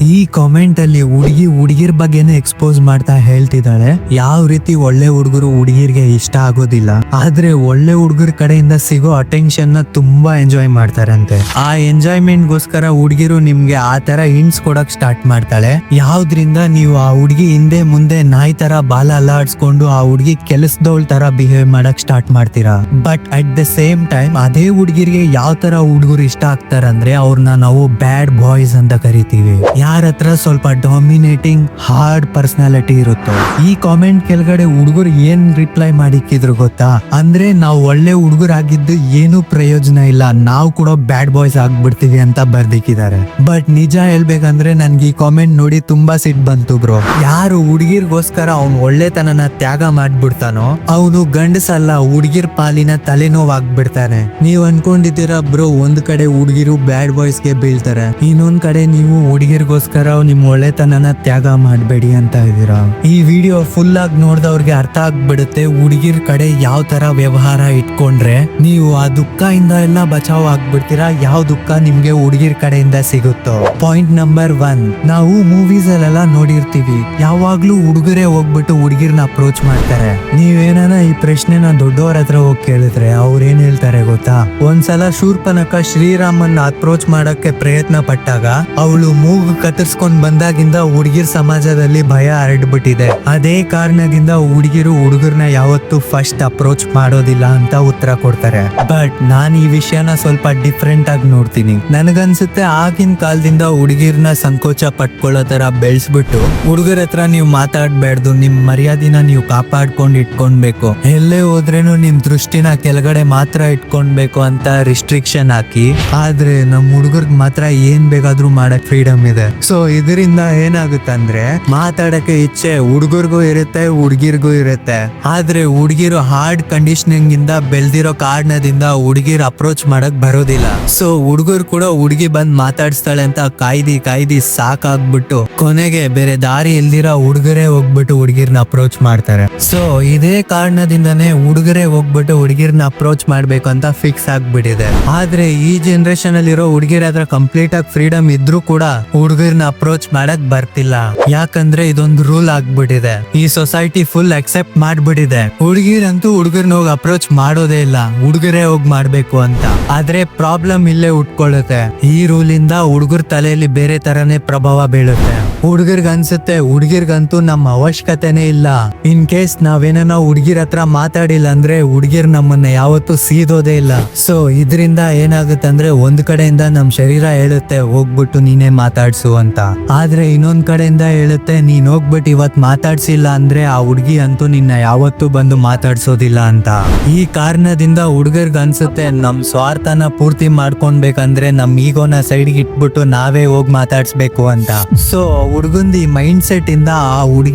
ಈ ಕಾಮೆಂಟ್ ಅಲ್ಲಿ ಹುಡುಗಿರ್ ಬಗ್ಗೆನೇ ಎಕ್ಸ್ಪೋಸ್ ಮಾಡ್ತಾ ಹೇಳ್ತಿದ್ದಾಳೆ ಯಾವ ರೀತಿ ಒಳ್ಳೆ ಹುಡುಗರು ಹುಡುಗಿರ್ಗೆ ಇಷ್ಟ ಆಗೋದಿಲ್ಲ, ಆದ್ರೆ ಒಳ್ಳೆ ಹುಡುಗರ ಕಡೆಯಿಂದ ಸಿಗೋ ಅಟೆನ್ಷನ್ ನ ತುಂಬಾ ಎಂಜಾಯ್ ಮಾಡ್ತಾರಂತೆ. ಆ ಎಂಜಾಯ್ಮೆಂಟ್ ಗೋಸ್ಕರ ಹುಡುಗಿರು ನಿಮ್ಗೆ ಆ ತರ ಹಿಂಟ್ಸ್ ಕೊಡಕ್ ಸ್ಟಾರ್ಟ್ ಮಾಡ್ತಾಳೆ. ಯಾವ್ದ್ರಿಂದ ನೀವು ಆ ಹುಡುಗಿ ಹಿಂದೆ ಮುಂದೆ ನಾಯಿ ತರ ಬಾಲ ಅಲ್ಲಾಡ್ಸ್ಕೊಂಡು ಆ ಹುಡುಗಿ ಕೆಲಸದವಳ ತರ ಬಿಹೇವ್ ಮಾಡಕ್ ಸ್ಟಾರ್ಟ್ ಮಾಡ್ತೀರಾ. But at the same time ಅದೇ ಹುಡುಗಿರ್ಗೆ ಯಾವ ತರ ಹುಡುಗರು ಇಷ್ಟ ಆಗ್ತಾರಂದ್ರೆ ಅವ್ರನ್ನ ನಾವು ಬ್ಯಾಡ್ ಬಾಯ್ಸ್ ಅಂತ ಕರಿತೀವಿ. ಯಾರ ಹತ್ರ ಸ್ವಲ್ಪ ಡಾಮಿನೇಟಿಂಗ್ ಹಾರ್ಡ್ ಪರ್ಸನಾಲಿಟಿ ಇರುತ್ತೋ. ಈ ಕಾಮೆಂಟ್ ಕೆಳಗಡೆ ಹುಡುಗರು ಏನ್ ರಿಪ್ಲೈ ಮಾಡಿಕ್ಕಿದ್ರು ಗೊತ್ತಾ? ಅಂದ್ರೆ ನಾವು ಒಳ್ಳೆ ಹುಡುಗರಾಗಿದ್ದು ಏನು ಪ್ರಯೋಜನ ಇಲ್ಲ, ನಾವು ಕೂಡ ಬ್ಯಾಡ್ ಬಾಯ್ಸ್ ಆಗ್ಬಿಡ್ತೀವಿ ಅಂತ ಬರ್ದಿಕ್ಕಿದ್ದಾರೆ. ಬಟ್ ನಿಜ ಹೇಳ್ಬೇಕಂದ್ರೆ ನನ್ಗೆ ಈ ಕಾಮೆಂಟ್ ನೋಡಿ ತುಂಬಾ ಸಿಟ್ ಬಂತು ಬ್ರೋ. ಯಾರು ಹುಡುಗಿರ್ಗೋಸ್ಕರ ಅವ್ನು ಒಳ್ಳೆತನನ ತ್ಯಾಗ ಮಾಡ್ಬಿಡ್ತಾನೋ ಅವನು ಗಂಡಸಲ್ಲ, ಹುಡುಗಿರ್ ಪಾಲಿನ ತಲೆನೋವಾಗ್ಬಿಡ್ತಾನೆ. ನೀವ್ ಅನ್ಕೊಂಡಿದ್ದೀರಾ ಬ್ರೋ ಒಂದ್ ಕಡೆ ಹುಡುಗಿರು ಬ್ಯಾಡ್ ಬಾಯ್ಸ್ ಗೆ ಬೀಳ್ತಾರೆ, ಇನ್ನೊಂದ್ ಕಡೆ ನೀವು ಹುಡುಗಿರ್ಗೋಸ್ಕರ ನಿಮ್ ಒಳ್ಳೆತನನ ತ್ಯಾಗ ಮಾಡ್ಬೇಡಿ ಅಂತ ಇದೀರಾ. ಈ ವಿಡಿಯೋ ಫುಲ್ ಆಗಿ ನೋಡ್ದವ್ರಿಗೆ ಅರ್ಥ ಆಗ್ಬಿಡುತ್ತೆ ಹುಡುಗಿರ್ ಕಡೆ ಯಾವ ತರ ವ್ಯವಹಾರ ಇಟ್ಕೊಂಡ್ರೆ ನೀವು ಆ ದುಃಖದಿಂದ ಎಲ್ಲ ಬಚಾವ್ ಆಗ್ಬಿಡ್ತೀರಾ, ಯಾವ ದುಃಖ ನಿಮ್ಗೆ ಹುಡುಗಿರ್ ಕಡೆಯಿಂದ ಸಿಗುತ್ತೋ. ಪಾಯಿಂಟ್ ನಂಬರ್ 1, ನಾವು ಮೂವೀಸ್ ಅಲ್ಲೆಲ್ಲ ನೋಡಿರ್ತೀವಿ ಯಾವಾಗ್ಲೂ ಹುಡುಗರೇ ಹೋಗ್ಬಿಟ್ಟು ಹುಡುಗಿರ್ನ ಅಪ್ರೋಚ್ ಮಾಡ್ತಾರೆ. ನೀವೇನ ಈ ಪ್ರಶ್ನೆನ ದೊಡ್ಡವರ ಹತ್ರ ಹೋಗಿ ಕೇಳಿದ್ರೆ ಅವ್ರ ಏನ್ ಹೇಳ್ತಾರೆ ಗೊತ್ತಾ? ಒಂದ್ಸಲ ಶೂರ್ಪನಖ ಶ್ರೀರಾಮನ್ನ ಅಪ್ರೋಚ್ ಮಾಡಕ್ಕೆ ಪ್ರಯತ್ನ ಪಟ್ಟಾಗ ಅವಳು ಮೂಗು ಕತ್ತರಿಸ್ಕೊಂಡ್ ಬಂದಾಗಿಂದ ಹುಡುಗಿರ್ ಸಮಾಜದಲ್ಲಿ ಭಯ ಹರಡ್ಬಿಟ್ಟಿದೆ. ಅದೇ ಕಾರಣದಿಂದ ಹುಡುಗಿರು ಹುಡುಗರ್ನ ಯಾವತ್ತೂ ಫಸ್ಟ್ ಅಪ್ರೋಚ್ ಮಾಡೋದಿಲ್ಲ ಅಂತ ಉತ್ತರ ಕೊಡ್ತಾರೆ. ಬಟ್ ನಾನ್ ಈ ವಿಷಯನ ಸ್ವಲ್ಪ ಡಿಫ್ರೆಂಟ್ ಆಗಿ ನೋಡ್ತೀನಿ. ನನಗನ್ಸುತ್ತೆ ಆಗಿನ ಕಾಲದಿಂದ ಹುಡುಗಿರ್ನ ಸಂಕೋಚ ಪಟ್ಕೊಳ್ಳೋ ತರ ಬೆಳೆಸ್ಬಿಟ್ಟು ಹುಡುಗರ ಹತ್ರ ನೀವು ಮಾತಾಡ್ಬೇಡ್ದು, ನಿಮ್ ಮರ್ಯಾದಿನ ನೀವು ಕಾಪಾಡ್ಕೊಂಡು ಇಟ್ಕೊಂಡ್ಬೇಕು, ಎಲ್ಲೇ ಹೋದ್ರೇನು ನಿಮ್ ದೃಷ್ಟಿನ ಕೆಳಗಡೆ ಮಾತ್ರ ಇಟ್ಕೊಂಡ್ಬೇಕು ಅಂತ ರಿಸ್ಟ್ರಿಕ್ಷನ್ ಹಾಕಿ. ಆದ್ರೆ ನಮ್ ಹುಡುಗರ್ಗ್ ಮಾತ್ರ ಏನ್ ಬೇಕಾದ್ರೂ ಮಾಡಕ್ ಫ್ರೀಡಮ್ ಇದೆ. ಸೊ ಇದರಿಂದ ಏನಾಗುತ್ತಂದ್ರೆ ಮಾತಾಡಕ್ಕೆ ಇಚ್ಛೆ ಹುಡುಗರ್ಗೂ ಇರುತ್ತೆ ಹುಡುಗಿರ್ಗೂ ಇರುತ್ತೆ. ಆದ್ರೆ ಹುಡುಗಿರು ಹಾರ್ಡ್ ಕಂಡೀಷನಿಂಗ್ ಇಂದ ಬೆಳ್ದಿರೋ ಕಾರಣದಿಂದ ಹುಡುಗಿರ್ ಅಪ್ರೋಚ್ ಮಾಡಕ್ ಬರೋದಿಲ್ಲ. ಸೊ ಹುಡುಗರು ಕೂಡ ಹುಡುಗಿ ಬಂದ್ ಮಾತಾಡ್ಸ್ತಾಳೆ ಅಂತ ಕಾಯ್ದಿ ಸಾಕಾಗ್ಬಿಟ್ಟು ಕೊನೆಗೆ ಬೇರೆ ದಾರಿ ಇಲ್ದಿರ ಹುಡುಗರೇ ಹೋಗ್ಬಿಟ್ಟು ಹುಡುಗಿರ್ನ ಅಪ್ರೋಚ್ ಮಾಡ್ತಾರೆ. ಸೊ ಇದೇ ಕಾರಣದಿಂದಾನೇ ಹುಡುಗರೇ ಹೋಗ್ಬಿಟ್ಟು ಹುಡುಗಿರ್ನ ಅಪ್ರೋಚ್ ಮಾಡ್ಬೇಕು ಅಂತ ಫಿಕ್ಸ್ ಆಗ್ಬಿಟ್ಟಿದೆ. ಆದ್ರೆ ಈ ಜನರೇಷನ್ ಅಲ್ಲಿರೋ ಹುಡುಗಿರ ಹತ್ರ ಕಂಪ್ಲೀಟ್ ಆಗಿ ಫ್ರೀಡಮ್ ಇದ್ರೂ ಕೂಡ ಹುಡುಗರ್ನ ಅಪ್ರೋಚ್ ಮಾಡಕ್ ಬರ್ತಿಲ್ಲ. ಯಾಕಂದ್ರೆ ಇದೊಂದು ರೂಲ್ ಆಗ್ಬಿಟ್ಟಿದೆ, ಈ ಸೊಸೈಟಿ ಫುಲ್ ಅಕ್ಸೆಪ್ಟ್ ಮಾಡ್ಬಿಟ್ಟಿದೆ. ಹುಡುಗಿರಂತೂ ಹುಡುಗರ್ನ ಹೋಗಿ ಅಪ್ರೋಚ್ ಮಾಡೋದೇ ಇಲ್ಲ, ಹುಡುಗರೇ ಹೋಗಿ ಮಾಡ್ಬೇಕು ಅಂತ. ಆದ್ರೆ ಪ್ರಾಬ್ಲಮ್ ಇಲ್ಲೇ ಉಟ್ಕೊಳ್ಳುತ್ತೆ. ಈ ರೂಲ್ ಇಂದ ಹುಡುಗರ ತಲೆಯಲ್ಲಿ ಬೇರೆ ತರನೇ ಪ್ರಭಾವ ಬೀಳುತ್ತೆ. ಹುಡುಗರ್ಗ ಅನ್ಸುತ್ತೆ ಹುಡುಗಿರ್ಗಂತೂ ನಮ್ಮ ಅವಶ್ಯಕತೆನೇ ಇಲ್ಲ. ಇನ್ ಕೇಸ್ ನಾವೇನ ಹುಡುಗಿರ ಹತ್ರ ಮಾತಾಡಿಲ್ಲ ಅಂದ್ರೆ ಹುಡುಗಿರ್ ನಮ್ಮನ್ನ ಯಾವತ್ತೂ ಸೀದೋದೇ ಇಲ್ಲ. ಸೊ ಇದರಿಂದ ಏನಾಗುತ್ತೆ ಅಂದ್ರೆ ಒಂದ್ ಕಡೆಯಿಂದ ನಮ್ ಶರೀರ ಹೇಳುತ್ತೆ ಹೋಗ್ಬಿಟ್ಟು ನೀನೇ ಮಾತಾಡ್ಸು ಅಂತ, ಆದ್ರೆ ಇನ್ನೊಂದ್ ಕಡೆಯಿಂದ ಹೇಳುತ್ತೆ ನೀನ್ ಹೋಗ್ಬಿಟ್ಟು ಇವತ್ ಮಾತಾಡ್ಸಿಲ್ಲ ಅಂದ್ರೆ ಆ ಹುಡುಗಿ ಅಂತೂ ನಿನ್ನ ಯಾವತ್ತೂ ಬಂದು ಮಾತಾಡ್ಸೋದಿಲ್ಲ ಅಂತ. ಈ ಕಾರಣದಿಂದ ಹುಡುಗರ್ಗ ಅನ್ಸುತ್ತೆ ನಮ್ ಸ್ವಾರ್ಥನ ಪೂರ್ತಿ ಮಾಡ್ಕೊಂಡ್ಬೇಕಂದ್ರೆ ನಮ್ ಈಗೋನ ಸೈಡ್ಗೆ ಇಟ್ಬಿಟ್ಟು ನಾವೇ ಹೋಗಿ ಮಾತಾಡ್ಸ್ಬೇಕು ಅಂತ. ಸೊ ಹುಡುಗಂದು ಈ ಮೈಂಡ್ ಸೆಟ್ ಇಂದ ಆ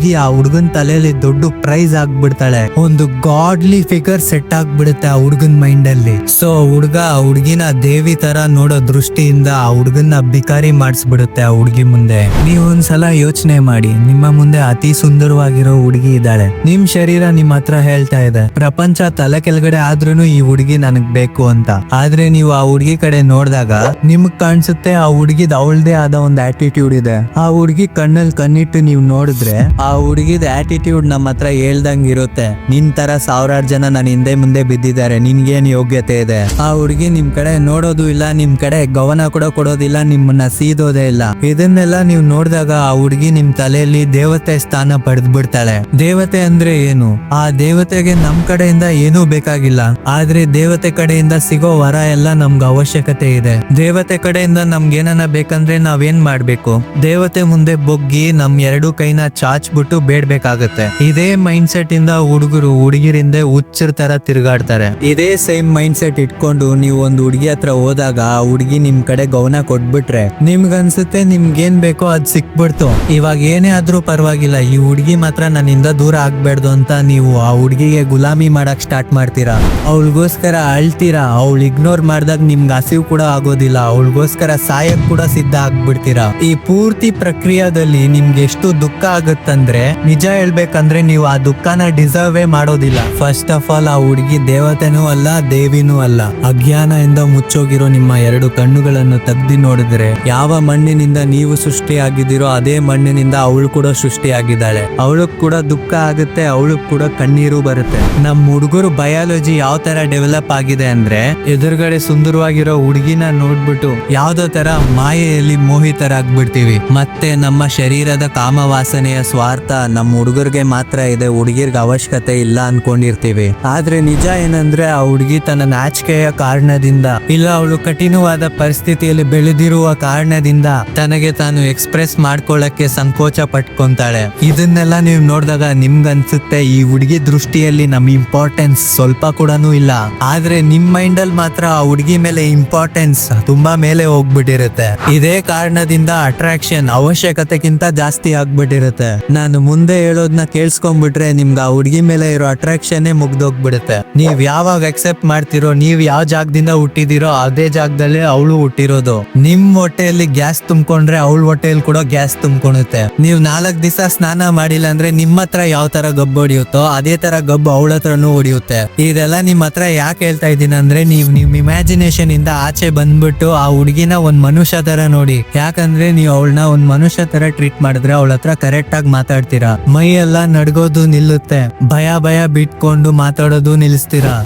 ಹುಡುಗನ್ ತಲೆಯಲ್ಲಿ ದೊಡ್ಡ ಪ್ರೈಸ್ ಆಗ್ಬಿಡ್ತಾಳೆ. ಒಂದು ಗಾಡ್ಲಿ ಫಿಗರ್ ಸೆಟ್ ಆಗ್ಬಿಡುತ್ತೆ ಆ ಹುಡುಗನ್ ಮೈಂಡ್ ಅಲ್ಲಿ. ಸೊ ಹುಡುಗ ಆ ಹುಡುಗಿನ ದೇವಿ ತರ ನೋಡೋ ದೃಷ್ಟಿಯಿಂದ ಆ ಹುಡುಗನ್ನ ಬಿಕಾರಿ ಮಾಡಿಸ್ಬಿಡುತ್ತೆ ಆ ಹುಡುಗಿ ಮುಂದೆ. ನೀವ್ ಒಂದ್ಸಲ ಯೋಚನೆ ಮಾಡಿ, ನಿಮ್ಮ ಮುಂದೆ ಅತಿ ಸುಂದರವಾಗಿರೋ ಹುಡುಗಿ ಇದ್ದಾಳೆ, ನಿಮ್ ಶರೀರ ನಿಮ್ ಹತ್ರ ಹೇಳ್ತಾ ಇದೆ ಪ್ರಪಂಚ ತಲೆ ಕೆಳಗಡೆ ಆದ್ರೂನು ಈ ಹುಡುಗಿ ನನಗ್ ಬೇಕು ಅಂತ. ಆದ್ರೆ ನೀವು ಆ ಹುಡುಗಿ ಕಡೆ ನೋಡಿದಾಗ ನಿಮಗ್ ಕಾಣಿಸುತ್ತೆ ಆ ಹುಡುಗಿದ್ ಅವಳದೇ ಆದ ಒಂದು ಆಟಿಟ್ಯೂಡ್ ಇದೆ. ಆ ಹುಡುಗಿ ಕಣ್ಣಲ್ಲಿ ಕಣ್ಣಿಟ್ಟು ನೀವು ನೋಡಿದ್ರೆ ಆ ಹುಡುಗಿದ ಆಟಿಟ್ಯೂಡ್ ನಮ್ಮ ಹತ್ರ ಹೇಳ್ದಂಗ್ ಇರುತ್ತೆ, ನಿನ್ ತರ ಸಾವಿರಾರು ಜನ ನನ್ ಹಿಂದೆ ಮುಂದೆ ಬಿದ್ದಿದ್ದಾರೆ, ನಿನ್ಗೇನ್ ಯೋಗ್ಯತೆ ಇದೆ. ಆ ಹುಡುಗಿ ನಿಮ್ ಕಡೆ ನೋಡೋದು ಇಲ್ಲ, ನಿಮ್ ಕಡೆ ಗಮನ ಕೂಡ ಕೊಡೋದಿಲ್ಲ, ನಿಮ್ಮನ್ನ ಸೀದೋದೇ ಇಲ್ಲ. ಇದನ್ನೆಲ್ಲ ನೀವು ನೋಡಿದಾಗ ಆ ಹುಡುಗಿ ನಿಮ್ ತಲೆಯಲ್ಲಿ ದೇವತೆ ಸ್ಥಾನ ಪಡೆದ್ ಬಿಡ್ತಾಳೆ. ದೇವತೆ ಅಂದ್ರೆ ಏನು? ಆ ದೇವತೆಗೆ ನಮ್ ಕಡೆಯಿಂದ ಏನೂ ಬೇಕಾಗಿಲ್ಲ, ಆದ್ರೆ ದೇವತೆ ಕಡೆಯಿಂದ ಸಿಗೋ ವರ ಎಲ್ಲ ನಮ್ಗೆ ಅವಶ್ಯಕತೆ ಇದೆ. ದೇವತೆ ಕಡೆಯಿಂದ ನಮ್ಗೇನ ಬೇಕಂದ್ರೆ ನಾವೇನ್ ಮಾಡ್ಬೇಕು? ದೇವತೆ ಮುಂದೆ ಬೊಗ್ಗಿ ನಮ್ ಎರಡು ಕೈನ ಚಾಚ್ಬಿಟ್ಟು ಬೇಡ್ಬೇಕಾಗತ್ತೆ. ಇದೇ ಮೈಂಡ್ ಸೆಟ್ ಇಂದ ಹುಡುಗರು ಹುಡುಗಿರಿಂದ ಹುಚ್ಚರ ತರ ತಿರುಗಾಡ್ತಾರೆ. ಇದೇ ಸೇಮ್ ಮೈಂಡ್ ಸೆಟ್ ಇಟ್ಕೊಂಡು ನೀವು ಒಂದು ಹುಡುಗಿ ಹತ್ರ ಹೋದಾಗ ಆ ಹುಡುಗಿ ನಿಮ್ ಕಡೆ ಗಮನ ಕೊಟ್ಬಿಟ್ರೆ ನಿಮ್ಗನ್ಸುತ್ತೆ ನಿಮ್ಗೇನ್ ಬೇಕೋ ಅದ್ ಸಿಕ್ಬಿಡ್ತು, ಇವಾಗ ಏನೇ ಆದ್ರೂ ಪರವಾಗಿಲ್ಲ, ಈ ಹುಡುಗಿ ಮಾತ್ರ ನನ್ನಿಂದ ದೂರ ಆಗ್ಬೇಡ್ದು ಅಂತ ನೀವು ಆ ಹುಡುಗಿಗೆ ಗುಲಾಮಿ ಮಾಡಕ್ ಸ್ಟಾರ್ಟ್ ಮಾಡ್ತೀರಾ. ಅವಳಿಗೋಸ್ಕರ ಅಳ್ತೀರಾ, ಅವಳು ಇಗ್ನೋರ್ ಮಾಡ್ದಾಗ ನಿಮ್ಗೆ ಹಸಿವು ಕೂಡ ಆಗೋದಿಲ್ಲ, ಅವಳಿಗೋಸ್ಕರ ಸಾಯಕ್ ಕೂಡ ಸಿದ್ಧ ಆಗ್ಬಿಡ್ತೀರಾ. ಈ ಪೂರ್ತಿ ಪ್ರಕ್ರಿಯೆ ವಿಡಿಯೋದಲ್ಲಿ ನಿಮ್ಗೆ ಎಷ್ಟು ದುಃಖ ಆಗುತ್ತಂದ್ರೆ ನಿಜ ಹೇಳ್ಬೇಕಂದ್ರೆ ನೀವು ಆ ದುಃಖನ ಡಿಸರ್ವೇ ಮಾಡೋದಿಲ್ಲ. ಫಸ್ಟ್ ಆಫ್ ಆಲ್ ಆ ಹುಡುಗಿ ದೇವತೆನೂ ಅಲ್ಲ ದೇವಿನೂ ಅಲ್ಲ. ಅಜ್ಞಾನದಿಂದ ಮುಚ್ಚೋಗಿರೋ ನಿಮ್ಮ 2 ಕಣ್ಣುಗಳನ್ನು ತೆಗ್ದಿ ನೋಡಿದ್ರೆ ಯಾವ ಮಣ್ಣಿನಿಂದ ನೀವು ಸೃಷ್ಟಿಯಾಗಿದ್ದೀರೋ ಅದೇ ಮಣ್ಣಿನಿಂದ ಅವಳು ಕೂಡ ಸೃಷ್ಟಿಯಾಗಿದ್ದಾಳೆ. ಅವಳಗ್ ಕೂಡ ದುಃಖ ಆಗುತ್ತೆ, ಅವಳಗ್ ಕೂಡ ಕಣ್ಣೀರು ಬರುತ್ತೆ. ನಮ್ ಹುಡುಗರು ಬಯಾಲಜಿ ಯಾವ ತರ ಡೆವಲಪ್ ಆಗಿದೆ ಅಂದ್ರೆ ಎದುರುಗಡೆ ಸುಂದರವಾಗಿರೋ ಹುಡುಗಿನ ನೋಡ್ಬಿಟ್ಟು ಯಾವ್ದೋ ತರ ಮಾಯೆಯಲ್ಲಿ ಮೋಹಿತರಾಗ್ಬಿಡ್ತೀವಿ. ಮತ್ತೆ ನಮ್ಮ ಶರೀರದ ಕಾಮವಾಸನೆಯ ಸ್ವಾರ್ಥ ನಮ್ಮ ಹುಡುಗರಿಗೆ ಮಾತ್ರ ಇದೆ, ಹುಡುಗಿರ್ಗೆ ಅವಶ್ಯಕತೆ ಇಲ್ಲ ಅನ್ಕೊಂಡಿರ್ತೀವಿ. ಆದ್ರೆ ನಿಜ ಏನಂದ್ರೆ ಆ ಹುಡುಗಿ ತನ್ನ ನಾಚಿಕೆಯ ಕಾರಣದಿಂದ ಇಲ್ಲ ಅವಳು ಕಠಿಣವಾದ ಪರಿಸ್ಥಿತಿಯಲ್ಲಿ ಬೆಳೆದಿರುವ ಕಾರಣದಿಂದ ತನಗೆ ತಾನು ಎಕ್ಸ್ಪ್ರೆಸ್ ಮಾಡ್ಕೊಳ್ಳಕ್ಕೆ ಸಂಕೋಚ ಪಟ್ಕೊಂತಾಳೆ. ಇದನ್ನೆಲ್ಲ ನೀವು ನೋಡಿದಾಗ ನಿಮ್ಗನ್ಸುತ್ತೆ ಈ ಹುಡುಗಿ ದೃಷ್ಟಿಯಲ್ಲಿ ನಮ್ ಇಂಪಾರ್ಟೆನ್ಸ್ ಸ್ವಲ್ಪ ಕೂಡನೂ ಇಲ್ಲ. ಆದ್ರೆ ನಿಮ್ ಮೈಂಡ್ ಅಲ್ಲಿ ಮಾತ್ರ ಆ ಹುಡುಗಿ ಮೇಲೆ ಇಂಪಾರ್ಟೆನ್ಸ್ ತುಂಬಾ ಮೇಲೆ ಹೋಗ್ಬಿಟ್ಟಿರುತ್ತೆ. ಇದೇ ಕಾರಣದಿಂದ ಅಟ್ರಾಕ್ಷನ್ ಅವಶ್ಯಕತೆಗಿಂತ ಜಾಸ್ತಿ ಆಗ್ಬಿಟ್ಟಿರುತ್ತೆ. ನಾನು ಮುಂದೆ ಹೇಳೋದನ್ನ ಕೇಳಿಸ್ಕೊಂಡ್ಬಿಟ್ರೆ ನಿಮ್ಗೆ ಆ ಹುಡುಗಿ ಮೇಲೆ ಇರೋ ಅಟ್ರಾಕ್ಷನ್ ಮುಗ್ದೋಗ್ಬಿಡುತ್ತೆ. ನೀವ್ ಯಾವಾಗ ಅಕ್ಸೆಪ್ಟ್ ಮಾಡ್ತಿರೋ, ನೀವ್ ಯಾವ ಜಾಗದಿಂದ ಹುಟ್ಟಿದಿರೋ ಅದೇ ಜಾಗದಲ್ಲೇ ಅವಳು ಹುಟ್ಟಿರೋದು. ನಿಮ್ ಹೊಟ್ಟೆಯಲ್ಲಿ ಗ್ಯಾಸ್ ತುಂಬಿಕೊಂಡ್ರೆ ಅವಳ ಹೊಟ್ಟೆಯಲ್ಲಿ ಕೂಡ ಗ್ಯಾಸ್ ತುಂಬಿಕೊಳ್ಳುತ್ತೆ. ನೀವ್ 4 ದಿವಸ ಸ್ನಾನ ಮಾಡಿಲ್ಲ ಅಂದ್ರೆ ನಿಮ್ಮ ಹತ್ರ ಯಾವ ತರ ಗಬ್ಬು ಹೊಡಿಯುತ್ತೋ ಅದೇ ತರ ಗಬ್ಬು ಅವಳ ಹತ್ರನೂ ಹೊಡಿಯುತ್ತೆ. ಇದೆಲ್ಲ ನಿಮ್ ಹತ್ರ ಯಾಕೆ ಹೇಳ್ತಾ ಇದ್ದೀನಿ ಅಂದ್ರೆ ನಿಮ್ ಇಮ್ಯಾಜಿನೇಷನ್ ಇಂದ ಆಚೆ ಬಂದ್ಬಿಟ್ಟು ಆ ಹುಡುಗಿನ ಒಂದ್ ಮನುಷ್ಯ ತರ ನೋಡಿ. ಯಾಕಂದ್ರೆ ನೀವು ಅವಳನ್ನ ಒಂದ್ ಮನುಷ್ಯ ತರ ಟ್ರೀಟ್ ಮಾಡಿದ್ರೆ ಅವಳ ಹತ್ರ ಕರೆಕ್ಟ್ ಆಗಿ ಮಾತಾಡ್ತೀರಾ. ಮೈ ಎಲ್ಲ ನಡ್ಗೋದು ನಿಲ್ಲುತ್ತೆ, ಭಯ ಬಿಟ್ಕೊಂಡು ಮಾತಾಡೋದು ನಿಲ್ಲಿಸ್ತೀರಾ.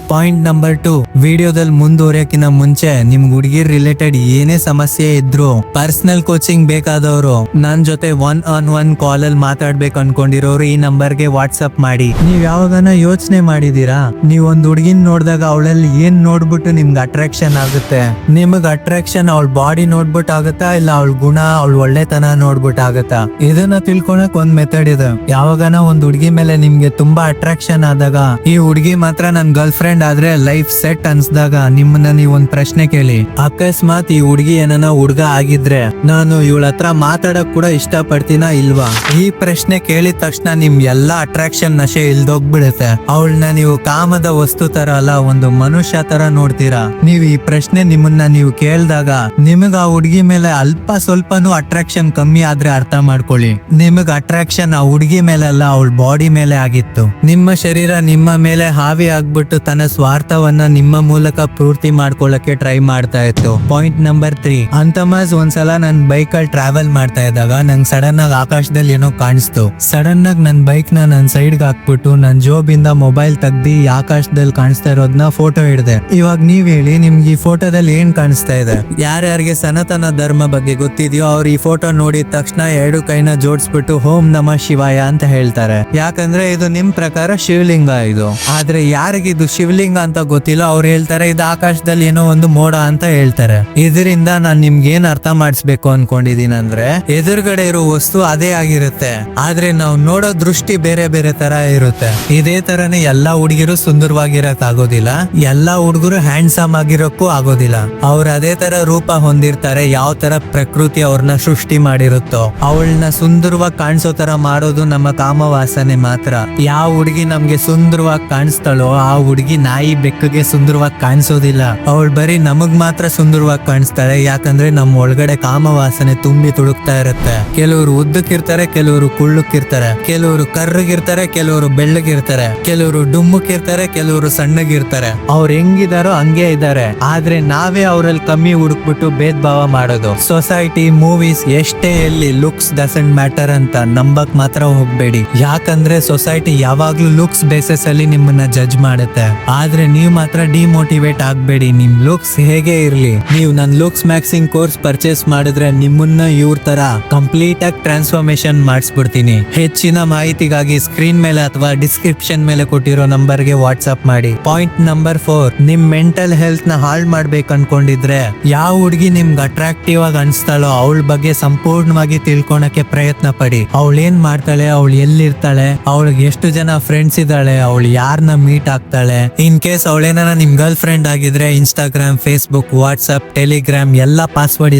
ಪಾಯಿಂಟ್ ನಂಬರ್ 2, ವಿಡಿಯೋದಲ್ಲಿ ಮುಂದುವರಿಯಕ್ಕಿಂತ ಮುಂಚೆ ನಿಮ್ ಹುಡುಗಿರ್ ರಿಲೇಟೆಡ್ ಏನೇ ಸಮಸ್ಯೆ ಇದ್ರು ಪರ್ಸನಲ್ ಕೋಚಿಂಗ್ ಬೇಕಾದವರು ನನ್ ಜೊತೆ 1-on-1 ಕಾಲ್ ಅಲ್ಲಿ ಮಾತಾಡ್ಬೇಕು ಅನ್ಕೊಂಡಿರೋರು ಈ ನಂಬರ್ಗೆ ವಾಟ್ಸ್ಆಪ್ ಮಾಡಿ. ನೀವ್ ಯಾವಾಗನ ಯೋಚನೆ ಮಾಡಿದೀರಾ ನೀವ್ ಒಂದ್ ಹುಡುಗಿನ ನೋಡಿದಾಗ ಅವಳಲ್ಲಿ ಏನ್ ನೋಡ್ಬಿಟ್ಟು ನಿಮ್ಗೆ ಅಟ್ರಾಕ್ಷನ್ ಆಗುತ್ತೆ? ನಿಮಗ್ ಅಟ್ರಾಕ್ಷನ್ ಅವಳ ಬಾಡಿ ನೋಡ್ಬಿಟ್ಟು ಆಗುತ್ತಾ ಇಲ್ಲ ಅವಳ ಗುಣ ಅವಳ ಒಳ್ಳೆತನ ನೋಡ್ಬಿಟ್ಟು ಆಗುತ್ತಾ? ಇದನ್ನ ತಿಳ್ಕೊಳಕ್ ಒಂದ್ ಮೆಥಡ್ ಇದೆ. ಯಾವಾಗನ ಒಂದ್ ಹುಡುಗಿ ಮೇಲೆ ನಿಮ್ಗೆ ತುಂಬಾ ಅಟ್ರಾಕ್ಷನ್ ಆದಾಗ ಈ ಹುಡುಗಿ ಮಾತ್ರ ನನ್ ಗರ್ಲ್ ಫ್ರೆಂಡ್ ಆದ್ರೆ ಲೈಫ್ ಸೆಟ್ ಅನ್ಸ್ದಾಗ ನಿಮ್ಮನ್ನ ನೀವ್ ಒಂದ್ ಪ್ರಶ್ನೆ ಕೇಳಿ. ಅಕಸ್ಮಾತ್ ಈ ಹುಡುಗಿ ಏನನ ಹುಡುಗ ಆಗಿದ್ರೆ ನಾನು ಇವಳ ಹತ್ರ ಮಾತಾಡಕ್ ಕೂಡ ಇಷ್ಟ ಪಡ್ತೀನಾ ಇಲ್ವಾ? ಈ ಪ್ರಶ್ನೆ ಕೇಳಿದ ತಕ್ಷಣ ನಿಮ್ ಎಲ್ಲಾ ಅಟ್ರಾಕ್ಷನ್ ನಶೆ ಇಲ್ದೋಗ್ಬಿಡುತ್ತೆ. ಅವಳನ್ನ ನೀವು ಕಾಮದ ವಸ್ತು ತರ ಅಲ್ಲ ಒಂದು ಮನುಷ್ಯ ತರ ನೋಡ್ತೀರಾ. ನೀವ್ ಈ ಪ್ರಶ್ನೆ ನಿಮ್ಮನ್ನ ನೀವು ಕೇಳಿದಾಗ ನಿಮಗ್ ಆ ಹುಡುಗಿ ಮೇಲೆ ಅಲ್ಪ ಸ್ವಲ್ಪನೂ ಅಟ್ರಾಕ್ಷನ್ ಕಮ್ಮಿ ಆದ್ರೆ ಅರ್ಥ ಮಾಡ್ಕೊಳ್ಳಿ, ನಿಮಗ್ ಅಟ್ರಾಕ್ಷನ್ ಆ ಹುಡುಗಿ ಮೇಲೆ ಅಲ್ಲ ಅವಳ ಬಾಡಿ ಮೇಲೆ ಆಗಿತ್ತು. ನಿಮ್ಮ ಶರೀರ ನಿಮ್ಮ ಮೇಲೆ ಹಾವಿ ಆಗ್ಬಿಟ್ಟು ತನ್ನ ಸ್ವಾರ್ಥವನ್ನ ನಿಮ್ಮ ಮೂಲಕ ಪೂರ್ತಿ ಮಾಡ್ಕೊಳ್ಳಕ್ಕೆ ಟ್ರೈ ಮಾಡ್ತಾ ಇತ್ತು. ಪಾಯಿಂಟ್ ನಂಬರ್ 3, ಅಂತಮಾಸ್ ಒಂದ್ಸಲ ನನ್ ಬೈಕ್ ಅಲ್ಲಿ ಟ್ರಾವೆಲ್ ಮಾಡ್ತಾ ಇದ್ದಾಗ ನಂಗೆ ಸಡನ್ ಆಗಿ ಆಕಾಶದಲ್ಲಿ ಏನೋ ಕಾಣಿಸ್ತು. ಸಡನ್ ಆಗಿ ನನ್ ಬೈಕ್ ನ ನನ್ ಸೈಡ್ ಹಾಕ್ಬಿಟ್ಟು ನನ್ ಜೋಬಿಂದ ಮೊಬೈಲ್ ತೆಗ್ದಿ ಆಕಾಶದಲ್ಲಿ ಕಾಣಿಸ್ತಾ ಇರೋದನ್ನ ಫೋಟೋ ಹಿಡಿದೆ. ಇವಾಗ ನೀವ್ ಹೇಳಿ ನಿಮ್ಗೆ ಈ ಫೋಟೋದಲ್ಲಿ ಏನ್ ಕಾಣಿಸ್ತಾ ಇದೆ? ಯಾರ್ಯಾರಿಗೆ ಸನಾತನ ಧರ್ಮ ಬಗ್ಗೆ ಗೊತ್ತಿದೆಯೋ ಅವ್ರು ಈ ಫೋಟೋ ನೋಡಿದ ತಕ್ಷಣ 2 ಕೈನ ಜೋಡಿಸ್ಬಿಟ್ಟು ಓಂ ನಮಃ ಶಿವಾಯ ಅಂತ ಹೇಳ್ತಾರೆ. ಯಾಕಂದ್ರೆ ಇದು ನಿಮ್ ಪ್ರಕಾರ ಶಿವಲಿಂಗ ಇದು. ಆದ್ರೆ ಯಾರಿಗೆ ಇದು ಶಿವಲಿಂಗ ಅಂತ ಗೊತ್ತಿಲ್ಲ ಅವ್ರು ಹೇಳ್ತಾರೆ ಇದು ಆಕಾಶದಲ್ಲಿ ಏನೋ ಒಂದು ಮೋಡ ಅಂತ ಹೇಳ್ತಾರೆ. ಇದರಿಂದ ನಾನ್ ನಿಮ್ಗೆ ಏನ್ ಅರ್ಥ ಮಾಡಿಸ್ಬೇಕು ಅನ್ಕೊಂಡಿದೀನಿ ಅಂದ್ರೆ ಎದುರುಗಡೆ ಇರೋ ವಸ್ತು ಅದೇ ಆಗಿರುತ್ತೆ, ಆದ್ರೆ ನಾವು ನೋಡೋ ದೃಷ್ಟಿ ಬೇರೆ ಬೇರೆ ತರ ಇರುತ್ತೆ. ಇದೇ ತರನೇ ಎಲ್ಲಾ ಹುಡುಗಿರು ಸುಂದರವಾಗಿರಕ್ ಆಗೋದಿಲ್ಲ, ಎಲ್ಲಾ ಹುಡುಗರು ಹ್ಯಾಂಡ್ಸಮ್ ಆಗಿರೋಕ್ಕೂ ಆಗೋದಿಲ್ಲ. ಅವ್ರ ಅದೇ ತರ ರೂಪ ಹೊಂದಿರ್ತಾರೆ, ಯಾವ ತರ ಪ್ರಕೃತಿ ಅವ್ರನ್ನ ಸೃಷ್ಟಿ ಮಾಡಿರುತ್ತೋ. ಅವಳನ್ನ ಸುಂದರವಾಗಿ ಕಾಣಿಸೋ ತರ ಮಾಡೋದು ನಮ್ಮ ಕಾಮವಾಸನೆ ಮಾತ್ರ. ಯಾವ ಹುಡುಗಿ ನಮ್ಗೆ ಸುಂದರವಾಗಿ ಕಾಣಿಸ್ತಾಳೋ ಆ ಹುಡುಗಿ ನಾಯಿ ಬೆಕ್ಕಗೆ ಸುಂದರವಾಗಿ ಕಾಣಿಸೋದಿಲ್ಲ. ಅವಳು ಬರೀ ನಮಗ್ ಮಾತ್ರ ಸುಂದರವಾಗಿ ಕಾಣಿಸ್ತಾಳೆ, ಯಾಕಂದ್ರೆ ನಮ್ಮ ಒಳಗಡೆ ಕಾಮವಾಸನೆ ತುಂಬಿ ತುಳುಕ್ತಾ ಇರುತ್ತೆ. ಕೆಲವರು ಉದ್ದಕ್ಕಿರ್ತಾರೆ, ಕೆಲವರು ಕುಳ್ಳಕ್ಕಿರ್ತಾರೆ, ಕೆಲವರು ಕರ್ರಗಿರ್ತಾರೆ, ಕೆಲವರು ಬೆಳ್ಳಗಿರ್ತಾರೆ, ಕೆಲವರು ಡುಮ್ಮಕ್ಕಿರ್ತಾರೆ, ಕೆಲವರು ಸಣ್ಣಗಿರ್ತಾರೆ. ಅವ್ರು ಹೆಂಗಿದಾರೋ ಹಂಗೆ ಇದ್ದಾರೆ. ಆದ್ರೆ ನಾವೇ ಅವರಲ್ಲಿ ಕಮ್ಮಿ ಹುಡುಕ್ಬಿಟ್ಟು ಭೇದ ಭಾವ ಮಾಡೋದು. ಸೊಸೈಟಿ, ಮೂವೀಸ್ ಎಷ್ಟೇ ಎಲ್ಲಿ ಲುಕ್ಸ್ ಡಸಂಟ್ ಮ್ಯಾಟರ್ ಅಂತ ನಂಬಕ್ ಮಾತ್ರ ಹೋಗ್ಬೇಡಿ. ಯಾಕಂದ್ರೆ ಸೊಸೈಟಿ ಯಾವಾಗ್ಲೂ ಲುಕ್ಸ್ ಬೇಸಿಸ್ ಅಲ್ಲಿ ನಿಮ್ಮನ್ನ ಜಡ್ಜ್ ಮಾಡುತ್ತೆ. ಆದ್ರೆ ನೀವ್ ಮಾತ್ರ ಡಿಮೋಟಿವೇಟ್ ಆಗ್ಬೇಡಿ. ನಿಮ್ ಲುಕ್ಸ್ ಹೇಗೆ ಇರ್ಲಿ, ನೀವು ನನ್ ಲುಕ್ಸ್ ಮ್ಯಾಕ್ಸಿಂಗ್ ಕೋರ್ಸ್ ಪರ್ಚೇಸ್ ಮಾಡಿದ್ರೆ ನಿಮ್ಮನ್ನ ಇವ್ರ ತರ ಕಂಪ್ಲೀಟ್ ಆಗಿ ಟ್ರಾನ್ಸ್ಫಾರ್ಮೇಶನ್ ಮಾಡಿಸ್ಬಿಡ್ತೀನಿ. ಹೆಚ್ಚಿನ ಮಾಹಿತಿಗಾಗಿ ಸ್ಕ್ರೀನ್ ಮೇಲೆ ಅಥವಾ ಡಿಸ್ಕ್ರಿಪ್ಷನ್ ಮೇಲೆ ಕೊಟ್ಟಿರೋ ನಂಬರ್ಗೆ ವಾಟ್ಸ್ಆಪ್ ಮಾಡಿ. ಪಾಯಿಂಟ್ ನಂಬರ್ 4, ನಿಮ್ ಮೆಂಟಲ್ ಹೆಲ್ತ್ ನ ಹಾಳ್ ಮಾಡ್ಬೇಕು ಅನ್ಕೊಂಡಿದ್ರೆ ಯಾವ ಹುಡುಗಿ ನಿಮ್ಗೆ ಅಟ್ರಾಕ್ಟಿವ್ ಆಗಿ ಅನ್ಸ್ತಾಳೋ ಅವಳ ಬಗ್ಗೆ ಸಂಪೂರ್ಣವಾಗಿ ತಿಳ್ಕೊಳಕ್ಕೆ ಪ್ರಯತ್ನ ಪಡಿ. ಅವಳು ಏನ್ ಮಾಡ್ತಾಳೆ, ಅವಳು ಎಲ್ಲಿರ್ತಾಳೆ, ಅವಳಿಗೆ ಎಷ್ಟು ಜನ ಫ್ರೆಂಡ್ಸ್ ಇದ್ದಾಳೆ, ಅವಳು ಯಾರನ್ನ ಮೀಟ್ ಆಗ್ತಾಳೆ. ಇನ್ ಕೇಸ್ ಅವಳೇನ ನಿಮ್ ಗರ್ಲ್ ಫ್ರೆಂಡ್ ಆಗಿದ್ರೆ ಇನ್ಸ್ಟಾಗ್ರಾಮ್, ಫೇಸ್ಬುಕ್, ವಾಟ್ಸ್ಆಪ್, ಟೆಲಿಗ್ರಾಮ್ ಎಲ್ಲ ಪಾಸ್ವರ್ಡ್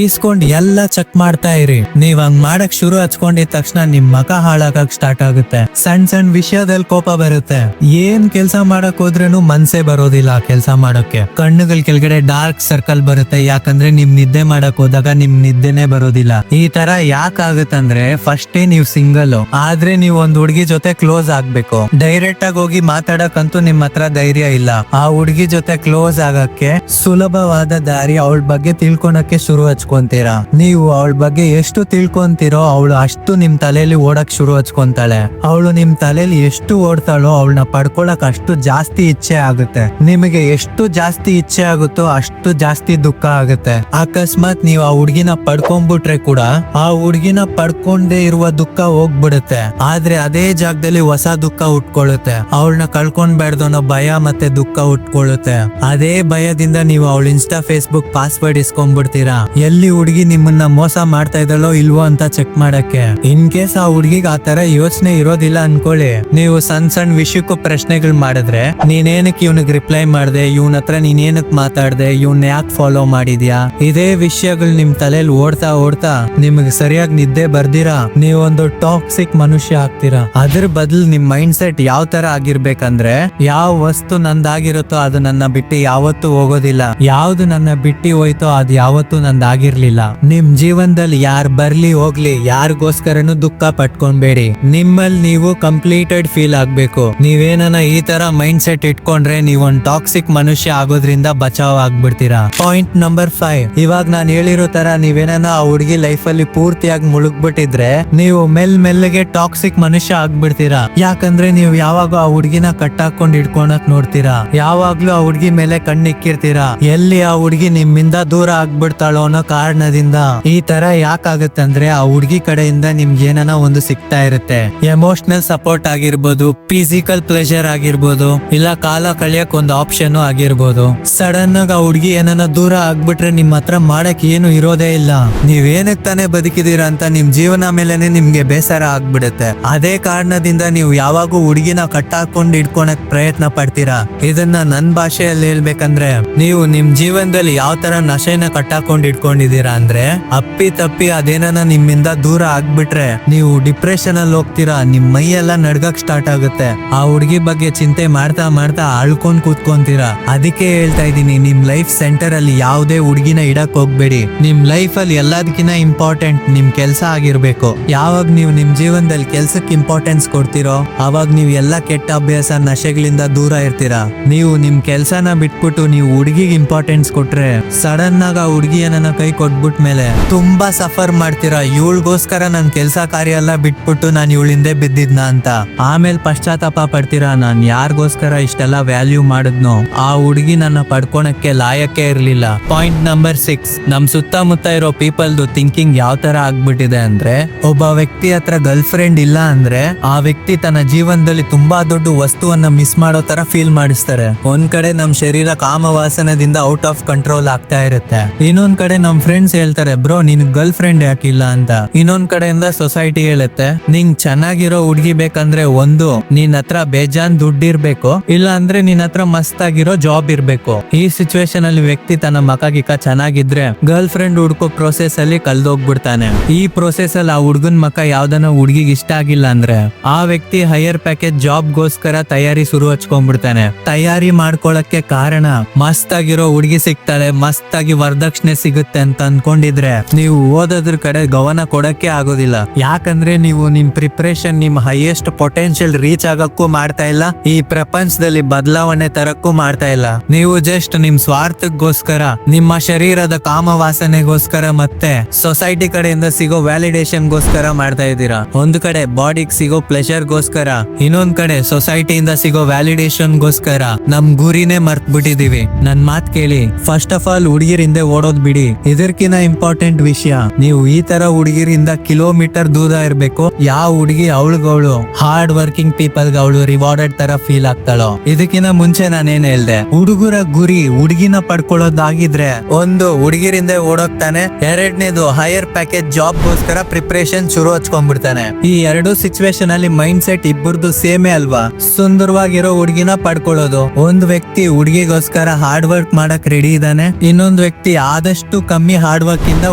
ಇಸ್ಕೊಂಡು ಎಲ್ಲ ಚೆಕ್ ಮಾಡ್ತಾ ಇರಿ. ನೀವ್ ಹಂಗ್ ಮಾಡಕ್ ಶುರು ಹಚ್ಕೊಂಡಿದ ತಕ್ಷಣ ನಿಮ್ ಮಕ ಹಾಳಾಗಕ್ ಸ್ಟಾರ್ಟ್ ಆಗುತ್ತೆ. ಸಣ್ಣ ವಿಷಯದಲ್ಲಿ ಕೋಪ ಬರುತ್ತೆ. ಏನ್ ಕೆಲ್ಸ ಮಾಡಕ್ ಹೋದ್ರೇನು ಮನ್ಸೇ ಬರೋದಿಲ್ಲ ಕೆಲ್ಸ ಮಾಡಕ್ಕೆ. ಕಣ್ಣುಗಳ ಕೆಳಗಡೆ ಡಾರ್ಕ್ ಸರ್ಕಲ್ ಬರುತ್ತೆ, ಯಾಕಂದ್ರೆ ನಿಮ್ ನಿದ್ದೆ ಮಾಡಕ್ ಹೋದಾಗ ನಿಮ್ ನಿದ್ದೆನೆ ಬರೋದಿಲ್ಲ. ಈ ತರ ಯಾಕಾಗತ್ತಂದ್ರೆ ಫಸ್ಟ್ ನೀವು ಸಿಂಗಲ್ ಆದ್ರೆ ನೀವು ಒಂದ್ ಹುಡುಗಿ ಜೊತೆ ಕ್ಲೋಸ್ ಆಗ್ಬೇಕು. ಡೈರೆಕ್ಟ್ ಆಗಿ ಹೋಗಿ ಮಾತಾಡಕ್ಕಂತೂ ನಿಮ್ ಹತ್ರ ಧೈರ್ಯ ಇಲ್ಲ. ಆ ಹುಡುಗಿ ಜೊತೆ ಕ್ಲೋಸ್ ಆಗಕ್ಕೆ ಸುಲಭವಾದ ದಾರಿ ಅವಳ ಬಗ್ಗೆ ತಿಳ್ಕೊಳಕ್ಕೆ ಶುರು ಹಚ್ಕೊಂತೀರಾ. ನೀವು ಅವಳ ಬಗ್ಗೆ ಎಷ್ಟು ತಿಳ್ಕೊಂತೀರೋ ಅವಳು ಅಷ್ಟು ನಿಮ್ ತಲೆಯಲ್ಲಿ ಓಡಕ್ ಶುರು ಹಚ್ಕೊಂತಾಳೆ. ಅವಳು ನಿಮ್ ತಲೆಯಲ್ಲಿ ಎಷ್ಟು ಓಡ್ತಾಳೋ ಅವಳನ್ನ ಪಡ್ಕೊಳಕ್ ಅಷ್ಟು ಜಾಸ್ತಿ ಇಚ್ಛೆ ಆಗುತ್ತೆ. ನಿಮಗೆ ಎಷ್ಟು ಜಾಸ್ತಿ ಇಚ್ಛೆ ಆಗುತ್ತೋ ಅಷ್ಟು ಜಾಸ್ತಿ ದುಃಖ ಆಗುತ್ತೆ. ಅಕಸ್ಮಾತ್ ನೀವು ಆ ಹುಡ್ಗಿನ ಪಡ್ಕೊಂಡ್ಬಿಟ್ರೆ ಕೂಡ ಆ ಹುಡ್ಗಿನ ಪಡ್ಕೊಂಡೇ ಇರುವ ದುಃಖ ಹೋಗ್ಬಿಡುತ್ತೆ. ಆದ್ರೆ ಅದೇ ಜಾಗದಲ್ಲಿ ಹೊಸ ದುಃಖ ಉಟ್ಕೊಳ್ಳುತ್ತೆ. ಅವಳನ್ನ ಕಳ್ಕೊಂಡ್ಬಾರ್ದು ಅನ್ನೋ ಭಯ ಮತ್ತೆ ದುಃಖ ಉಟ್ಕೊಳ್ಳುತ್ತೆ. ಅದೇ ಭಯದಿಂದ ನೀವು ಅವಳ ಇನ್ಸ್ಟಾ ಫೇಸ್ಬುಕ್ ಪಾಸ್ವರ್ಡ್ ಇಸ್ಕೊಂಡ್ಬಿಡ್ತೀರಾ. ಎಲ್ಲಿ ಹುಡುಗಿ ನಿಮ್ಮನ್ನ ಮೋಸ ಮಾಡ್ತಾ ಇದ್ದಳೋ ಇಲ್ವೋ ಅಂತ ಚೆಕ್ ಮಾಡಕ್ಕೆ. ಇನ್ ಕೇಸ್ ಆ ಹುಡ್ಗಿಗ್ ಆ ತರ ಯೋಚನೆ ಇರೋದಿಲ್ಲ ಅನ್ಕೊಳ್ಳಿ, ನೀವು ಸಣ್ಣ ಸಣ್ಣ ವಿಷಯಕ್ಕೂ ಪ್ರಶ್ನೆಗಳು ಮಾಡಿದ್ರೆ ನೀನೇನಕ್ ಇವ್ನಿಗೆ ರಿಪ್ಲೈ ಮಾಡ್ದೆ, ಇವನ ಹತ್ರ ನೀನೇನಕ್ ಮಾತಾಡ್ದೆ, ಇವ್ನ ಯಾಕೆ ಫಾಲೋ ಮಾಡಿದ್ಯಾ, ಇದೇ ವಿಷಯಗಳು ನಿಮ್ ತಲೆಯಲ್ಲಿ ಓಡ್ತಾ ಓಡ್ತಾ ನಿಮ್ಗೆ ಸರಿಯಾಗಿ ನಿದ್ದೆ ಬರ್ದಿರಾ ನೀವೊಂದು ಟಾಕ್ಸಿಕ್ ಮನುಷ್ಯ ಆಗ್ತೀರಾ. ಅದ್ರ ಬದಲು ನಿಮ್ ಮೈಂಡ್ ಸೆಟ್ ಯಾವ ತರ ಆಗಿರ್ಬೇಕಂದ್ರೆ, ಯಾವ ವಸ್ತು ನಂದಾಗಿರುತ್ತೋ ಅದು ನನ್ನ ಬಿಟ್ಟು ಯಾವತ್ತೂ ಹೋಗೋದಿಲ್ಲ, ಯಾವ್ದು ನನ್ನ ಬಿಟ್ಟು ಹೋಯ್ತೋ ಅದು ಯಾವತ್ತೂ ನಂದಾಗಿರ್ಲಿಲ್ಲ. ನಿಮ್ ಜೀವನದಲ್ಲಿ ಯಾರು ಬರ್ಲಿ ಹೋಗ್ಲಿ ಯಾರಿಗೋಸ್ಕರನು ದುಃಖ ಪಟ್ಕೊಂಡ್ಬೇಡಿ. ನಿಮ್ಮಲ್ಲಿ ನೀವು ಕಂಪ್ಲೀಟೆಡ್ ಫೀಲ್ ಆಗ್ಬೇಕು. ನೀವೇನ ಈ ತರ ಮೈಂಡ್ ಸೆಟ್ ಇಟ್ಕೊಂಡ್ರೆ ನೀವೊಂದ್ ಟಾಕ್ಸಿಕ್ ಮನುಷ್ಯ ಆಗೋದ್ರಿಂದ ಬಚಾವ್ ಆಗ್ಬಿಡ್ತೀರಾ. ಪಾಯಿಂಟ್ ನಂಬರ್ 5, ಇವಾಗ ನಾನು ಹೇಳಿರೋ ತರ ನೀವೇನ ಆ ಹುಡುಗಿ ಲೈಫ್ ಅಲ್ಲಿ ಪೂರ್ತಿಯಾಗಿ ಮುಳುಗ್ಬಿಟ್ಟಿದ್ರೆ ನೀವು ಮೆಲ್ಲಗೆ ಟಾಕ್ಸಿಕ್ ಮನುಷ್ಯ ಆಗ್ಬಿಡ್ತೀರಾ. ಯಾಕಂದ್ರೆ ನೀವು ಯಾವಾಗ ಆ ಹುಡುಗಿನ ಕಟ್ಟಾಕೊಂಡ್ ಇಟ್ಕೊಳಕ್ ನೋಡ್ತೀರಾ, ಯಾವಾಗ್ಲೂ ಆ ಹುಡುಗಿ ಮೇಲೆ ಕಣ್ಣಿಕ್ಕಿರ್ತೀರಾ. ಎಲ್ಲಿ ಆ ಹುಡುಗಿ ನಿಮ್ಮಿಂದ ದೂರ ಆಗ್ಬಿಡ್ತಾಳೋ ಅನ್ನೋ ಕಾರಣದಿಂದ. ಈ ತರ ಯಾಕಾಗತ್ತಂದ್ರೆ ಆ ಹುಡುಗಿ ಕಡೆಯಿಂದ ನಿಮ್ಗೆ ಏನನ ಒಂದು ಸಿಗ್ತಾ ಇರುತ್ತೆ. ಎಮೋಷನಲ್ ಸಪೋರ್ಟ್ ಆಗಿರ್ಬೋದು, ಫಿಸಿಕಲ್ ಪ್ಲೆಜರ್ ಆಗಿರ್ಬೋದು, ಇಲ್ಲ ಕಾಲ ಕಳಿಯಕ್ ಒಂದು ಆಪ್ಷನ್ ಆಗಿರ್ಬೋದು. ಸಡನ್ ಆಗಿ ಆ ಹುಡುಗಿ ಏನನ ದೂರ ಆಗ್ಬಿಟ್ರೆ ನಿಮ್ ಹತ್ರ ಮಾಡಕ್ ಏನು ಇರೋದೇ ಇಲ್ಲ. ನೀವೇನಕ್ ತಾನೇ ಬದುಕಿದೀರ ಅಂತ ನಿಮ್ ಜೀವನ ಮೇಲೆನೆ ನಿಮ್ಗೆ ಬೇಸರ ಆಗ್ಬಿಡುತ್ತೆ. ಅದೇ ಕಾರಣದಿಂದ ನೀವು ಯಾವಾಗೂ ಹುಡುಗಿನ ಕಟ್ಟಾಕೊಂಡು ಇಟ್ಕೊಳಕ್ ಪ್ರಯತ್ನ ಪಡ್ತೀರಾ. ಇದನ್ನ ನನ್ ಭಾಷೆಯಲ್ಲಿ ಹೇಳ್ಬೇಕಂದ್ರೆ, ನೀವು ನಿಮ್ ಜೀವನದಲ್ಲಿ ಯಾವ ತರ ನಶೆನ ಕಟ್ಟಾಕೊಂಡು ಇಟ್ಕೊಂಡಿದೀರಾ ಅಂದ್ರೆ, ಅಪ್ಪಿ ತಪ್ಪಿ ಅದೇನ ನಿಮ್ಮಿಂದ ದೂರ ಆಗ್ಬಿಟ್ರೆ ನೀವು ಡಿಪ್ರೆಷನ್ ಅಲ್ಲಿ ಹೋಗ್ತೀರಾ. ನಿಮ್ ಮೈ ಎಲ್ಲ ನಡ್ಗಕ್ ಸ್ಟಾರ್ಟ್ ಆಗುತ್ತೆ. ಆ ಹುಡುಗಿ ಬಗ್ಗೆ ಚಿಂತೆ ಮಾಡ್ತಾ ಮಾಡ್ತಾ ಅಳ್ಕೊಂಡ್ ಕೂತ್ಕೊಂತೀರಾ. ಅದಕ್ಕೆ ಹೇಳ್ತಾ ಇದೀನಿ, ನಿಮ್ ಲೈಫ್ ಸೆಂಟರ್ ಅಲ್ಲಿ ಯಾವುದೇ ಹುಡುಗಿನ ಇಡಕ್ ಹೋಗ್ಬೇಡಿ. ನಿಮ್ ಲೈಫ್ ಅಲ್ಲಿ ಎಲ್ಲದಕ್ಕಿಂತ ಇಂಪಾರ್ಟೆಂಟ್ ನಿಮ್ ಕೆಲ್ಸ ಆಗಿರ್ಬೇಕು. ಯಾವಾಗ ನೀವು ನಿಮ್ ಜೀವನದಲ್ಲಿ ಕೆಲ್ಸಕ್ಕೆ ಇಂಪಾರ್ಟೆನ್ಸ್ ಕೊಡ್ತೀರೋ ಅವಾಗ ನೀವು ಎಲ್ಲ ಕೆಟ್ಟ ಅಭ್ಯಾಸ ನಶೆಗಳಿಂದ ದೂರ ಇರ್ತೀರಾ. ನೀವು ನಿಮ್ ಕೆಲ್ಸನ ಬಿಟ್ಬಿಟ್ಟು ನೀವು ಹುಡುಗಿಗೆ ಇಂಪಾರ್ಟೆನ್ಸ್ ಕೊಟ್ರೆ ಸಡನ್ ಆಗ ಆ ಹುಡುಗಿ ನನ್ನ ಕೈ ಕೊಟ್ಬಿಟ್ಮೇಲೆ ತುಂಬಾ ಸಫರ್ ಮಾಡ್ತೀರಾ. ಇವಳಿಗೋಸ್ಕರ ನನ್ ಕೆಲ್ಸ ಕಾರ್ಯ ಎಲ್ಲ ಬಿಟ್ಬಿಟ್ಟು ನಾನು ಇವಳಿಂದೆ ಬಿದ್ದಿದ್ನ ಅಂತ. ಆಮೇಲೆ ಪಶ್ಚಾತ್ತಾಪ ಪಡ್ತೀರಾ, ನಾನ್ ಯಾರಿಗೋಸ್ಕರ ಇಷ್ಟೆಲ್ಲ ವ್ಯಾಲ್ಯೂ ಮಾಡಿದ್ನೋ ಆ ಹುಡುಗಿ ನನ್ನ ಪಡ್ಕೊಳಕ್ಕೆ ಲಾಯಕ್ಕೆ ಇರ್ಲಿಲ್ಲ. ಪಾಯಿಂಟ್ ನಂಬರ್ 6, ನಮ್ ಸುತ್ತಮುತ್ತ ಇರೋ ಪೀಪಲ್ದು ಥಿಂಕಿಂಗ್ ಯಾವ ತರ ಆಗ್ಬಿಟ್ಟಿದೆ ಅಂದ್ರೆ, ಒಬ್ಬ ವ್ಯಕ್ತಿ ಹತ್ರ ಗರ್ಲ್ ಫ್ರೆಂಡ್ ಇಲ್ಲ ಅಂದ್ರೆ ಆ ವ್ಯಕ್ತಿ ತನ್ನ ಜೀವನದಲ್ಲಿ ತುಂಬಾ ದೊಡ್ಡ ವಸ್ತುವನ್ನ ಮಿಸ್ ಮಾಡೋ ತರ ಫೀಲ್ ಮಾಡಿಸ್ತಾರೆ. ಒಂದ್ ಕಡೆ ನಮ್ ಶರೀರ ಕಾಮವಾಸನದಿಂದ ಔಟ್ ಆಫ್ ಕಂಟ್ರೋಲ್ ಆಗ್ತಾ ಇರುತ್ತೆ. ಇನ್ನೊಂದ್ ಕಡೆ ನಮ್ ಫ್ರೆಂಡ್ಸ್ ಹೇಳ್ತಾರೆ, ಬ್ರೋ ನಿನ್ ಗರ್ಲ್ ಫ್ರೆಂಡ್ ಯಾಕಿಲ್ಲ ಅಂತ. ಇನ್ನೊಂದ್ ಕಡೆಯಿಂದ ಸೊಸೈಟಿ ಹೇಳುತ್ತೆ, ನಿಂಗ್ ಚೆನ್ನಾಗಿರೋ ಹುಡ್ಗಿ ಬೇಕಂದ್ರೆ ಒಂದು ನಿನ್ ಹತ್ರ ಬೇಜಾನ್ ದುಡ್ಡಿರ್ಬೇಕು, ಇಲ್ಲ ಅಂದ್ರೆ ನಿನ್ ಹತ್ರ ಮಸ್ತ್ ಆಗಿರೋ ಜಾಬ್ ಇರ್ಬೇಕು. ಈ ಸಿಚುವೇಶನ್ ಅಲ್ಲಿ ವ್ಯಕ್ತಿ ತನ್ನ ಮಕ ಗಿಕ್ಕ ಚೆನ್ನಾಗಿದ್ರೆ ಗರ್ಲ್ ಫ್ರೆಂಡ್ ಹುಡ್ಕೋ ಪ್ರೋಸೆಸ್ ಅಲ್ಲಿ ಕಲ್ದೋಗ್ಬಿಡ್ತಾನೆ. ಈ ಪ್ರೋಸೆಸ್ ಅಲ್ಲಿ ಆ ಹುಡ್ಗನ್ ಮಕ ಯಾವ್ದನ ಹುಡ್ಗಿಗೆ ಇಷ್ಟ ಆಗಿಲ್ಲ ಅಂದ್ರೆ ಆ ವ್ಯಕ್ತಿ ಹೈಯರ್ ಪ್ಯಾಕೇಜ್ ಜಾಬ್ ಗೋಸ್ಕರ ತಯಾರಿ ಶುರು ಹಚ್ಕೊಂಡ್ಬಿಡ್ತಾನೆ. ತಯಾರಿ ಮಾಡ್ಕೊಳಕ್ಕೆ ಕಾರಣ ಮಸ್ತ್ ಆಗಿರೋ ಹುಡ್ಗಿ ಸಿಗ್ತಾಳೆ, ಮಸ್ತ್ ಆಗಿ ವರದಕ್ಷಿಣೆ ಸಿಗುತ್ತೆ ಅಂತ ಅನ್ಕೊಂಡಿದ್ರೆ ನೀವು ಓದೋದ್ರ ಕಡೆ ಗಮನ ಕೊಡಕ್ಕೆ ಆಗೋದಿಲ್ಲ. ಯಾಕಂದ್ರೆ ನೀವು ನಿಮ್ ಪ್ರಿಪರೇಷನ್ ನಿಮ್ ಹೈಯೆಸ್ಟ್ ಪೊಟೆನ್ಶಿಯಲ್ ರೀಚ್ ಆಗಕ್ಕೂ ಮಾಡ್ತಾ ಇಲ್ಲ, ಈ ಪ್ರಪಂಚದಲ್ಲಿ ಬದಲಾವಣೆ ತರಕ್ಕೂ ಮಾಡ್ತಾ ಇಲ್ಲ. ನೀವು ಜಸ್ಟ್ ನಿಮ್ ಸ್ವಾರ್ಥಕ್ಕೋಸ್ಕರ, ನಿಮ್ಮ ಶರೀರದ ಕಾಮವಾಸನೆಗೋಸ್ಕರ ಮತ್ತೆ ಸೊಸೈಟಿ ಕಡೆಯಿಂದ ಸಿಗೋ ವ್ಯಾಲಿಡೇಷನ್ ಗೋಸ್ಕರ ಮಾಡ್ತಾ ಇದ್ದೀರಾ. ಒಂದ್ ಕಡೆ ಬಾಡಿಗೆ ಸಿಗೋ ಪ್ಲೆಷರ್ ಗೋಸ್ಕರ, ಇನ್ನೊಂದ್ ಕಡೆ ಸೊಸೈಟಿಯಿಂದ ಸಿಗೋ ವ್ಯಾಲಿಡೇಷನ್ ಗೋಸ್ಕರ ನಮ್ ಗುರಿನೇ ಮರ್ತ್ ಬಿಟ್ಟಿದೀವಿ. ನನ್ ಮಾತ್ ಕೇಳಿ, ಫಸ್ಟ್ ಆಫ್ ಆಲ್ ಹುಡುಗಿರಿಂದ ಓಡೋದ್ ಬಿಡಿ. ಇದಕ್ಕಿಂತ ಇಂಪಾರ್ಟೆಂಟ್ ವಿಷಯ, ನೀವು ಈ ತರ ಹುಡುಗಿರಿಂದ ಕಿಲೋಮೀಟರ್ ದೂರ ಇರ್ಬೇಕು. ಯಾವ ಹುಡುಗಿ ಅವಳಿಗವಳು ಹಾರ್ಡ್ ವರ್ಕಿಂಗ್ ಪೀಪಲ್ ಅವಳು ರಿವಾರ್ಡೆಡ್ ತರ ಫೀಲ್ ಆಗ್ತಾಳೋ. ಇದಕ್ಕಿಂತ ಮುಂಚೆ ನಾನೇನ್ ಹೇಳ್ದೆ, ಹುಡುಗರ ಗುರಿ ಹುಡುಗಿನ ಪಡ್ಕೊಳ್ಳೋದಾಗಿದ್ರೆ ಒಂದು ಹುಡುಗಿರಿಂದ ಓಡೋಗ್ತಾನೆ, ಎರಡನೇದು ಹೈಯರ್ ಪ್ಯಾಕೇಜ್ ಜಾಬ್ ಗೋಸ್ಕರ ಪ್ರಿಪರೇಷನ್ ಶುರು ಹಚ್ಕೊಂಡ್ಬಿಡ್ತಾನೆ. ಈ ಎರಡು ಸಿಚುವೇಶನ್ ಅಲ್ಲಿ ಮೈಂಡ್ ಸೆಟ್ ಇಬ್ಬರದು ಸೇಮೇ ಅಲ್ವಾ. ಸುಂದರವಾಗಿರೋ ಹುಡುಗಿನ ಪಡ್ಕೊಳ್ಳೋದು. ಒಂದ್ ವ್ಯಕ್ತಿ ಹುಡುಗಿಗೋಸ್ಕರ ಹಾರ್ಡ್ ವರ್ಕ್ ಮಾಡಕ್ ರೆಡಿ ಇದ್ದಾನೆ, ಇನ್ನೊಂದು ವ್ಯಕ್ತಿ ಆದಷ್ಟು ಕಮ್ಮಿ ಹಾರ್ಡ್ ವರ್ಕ್ ಇಂದ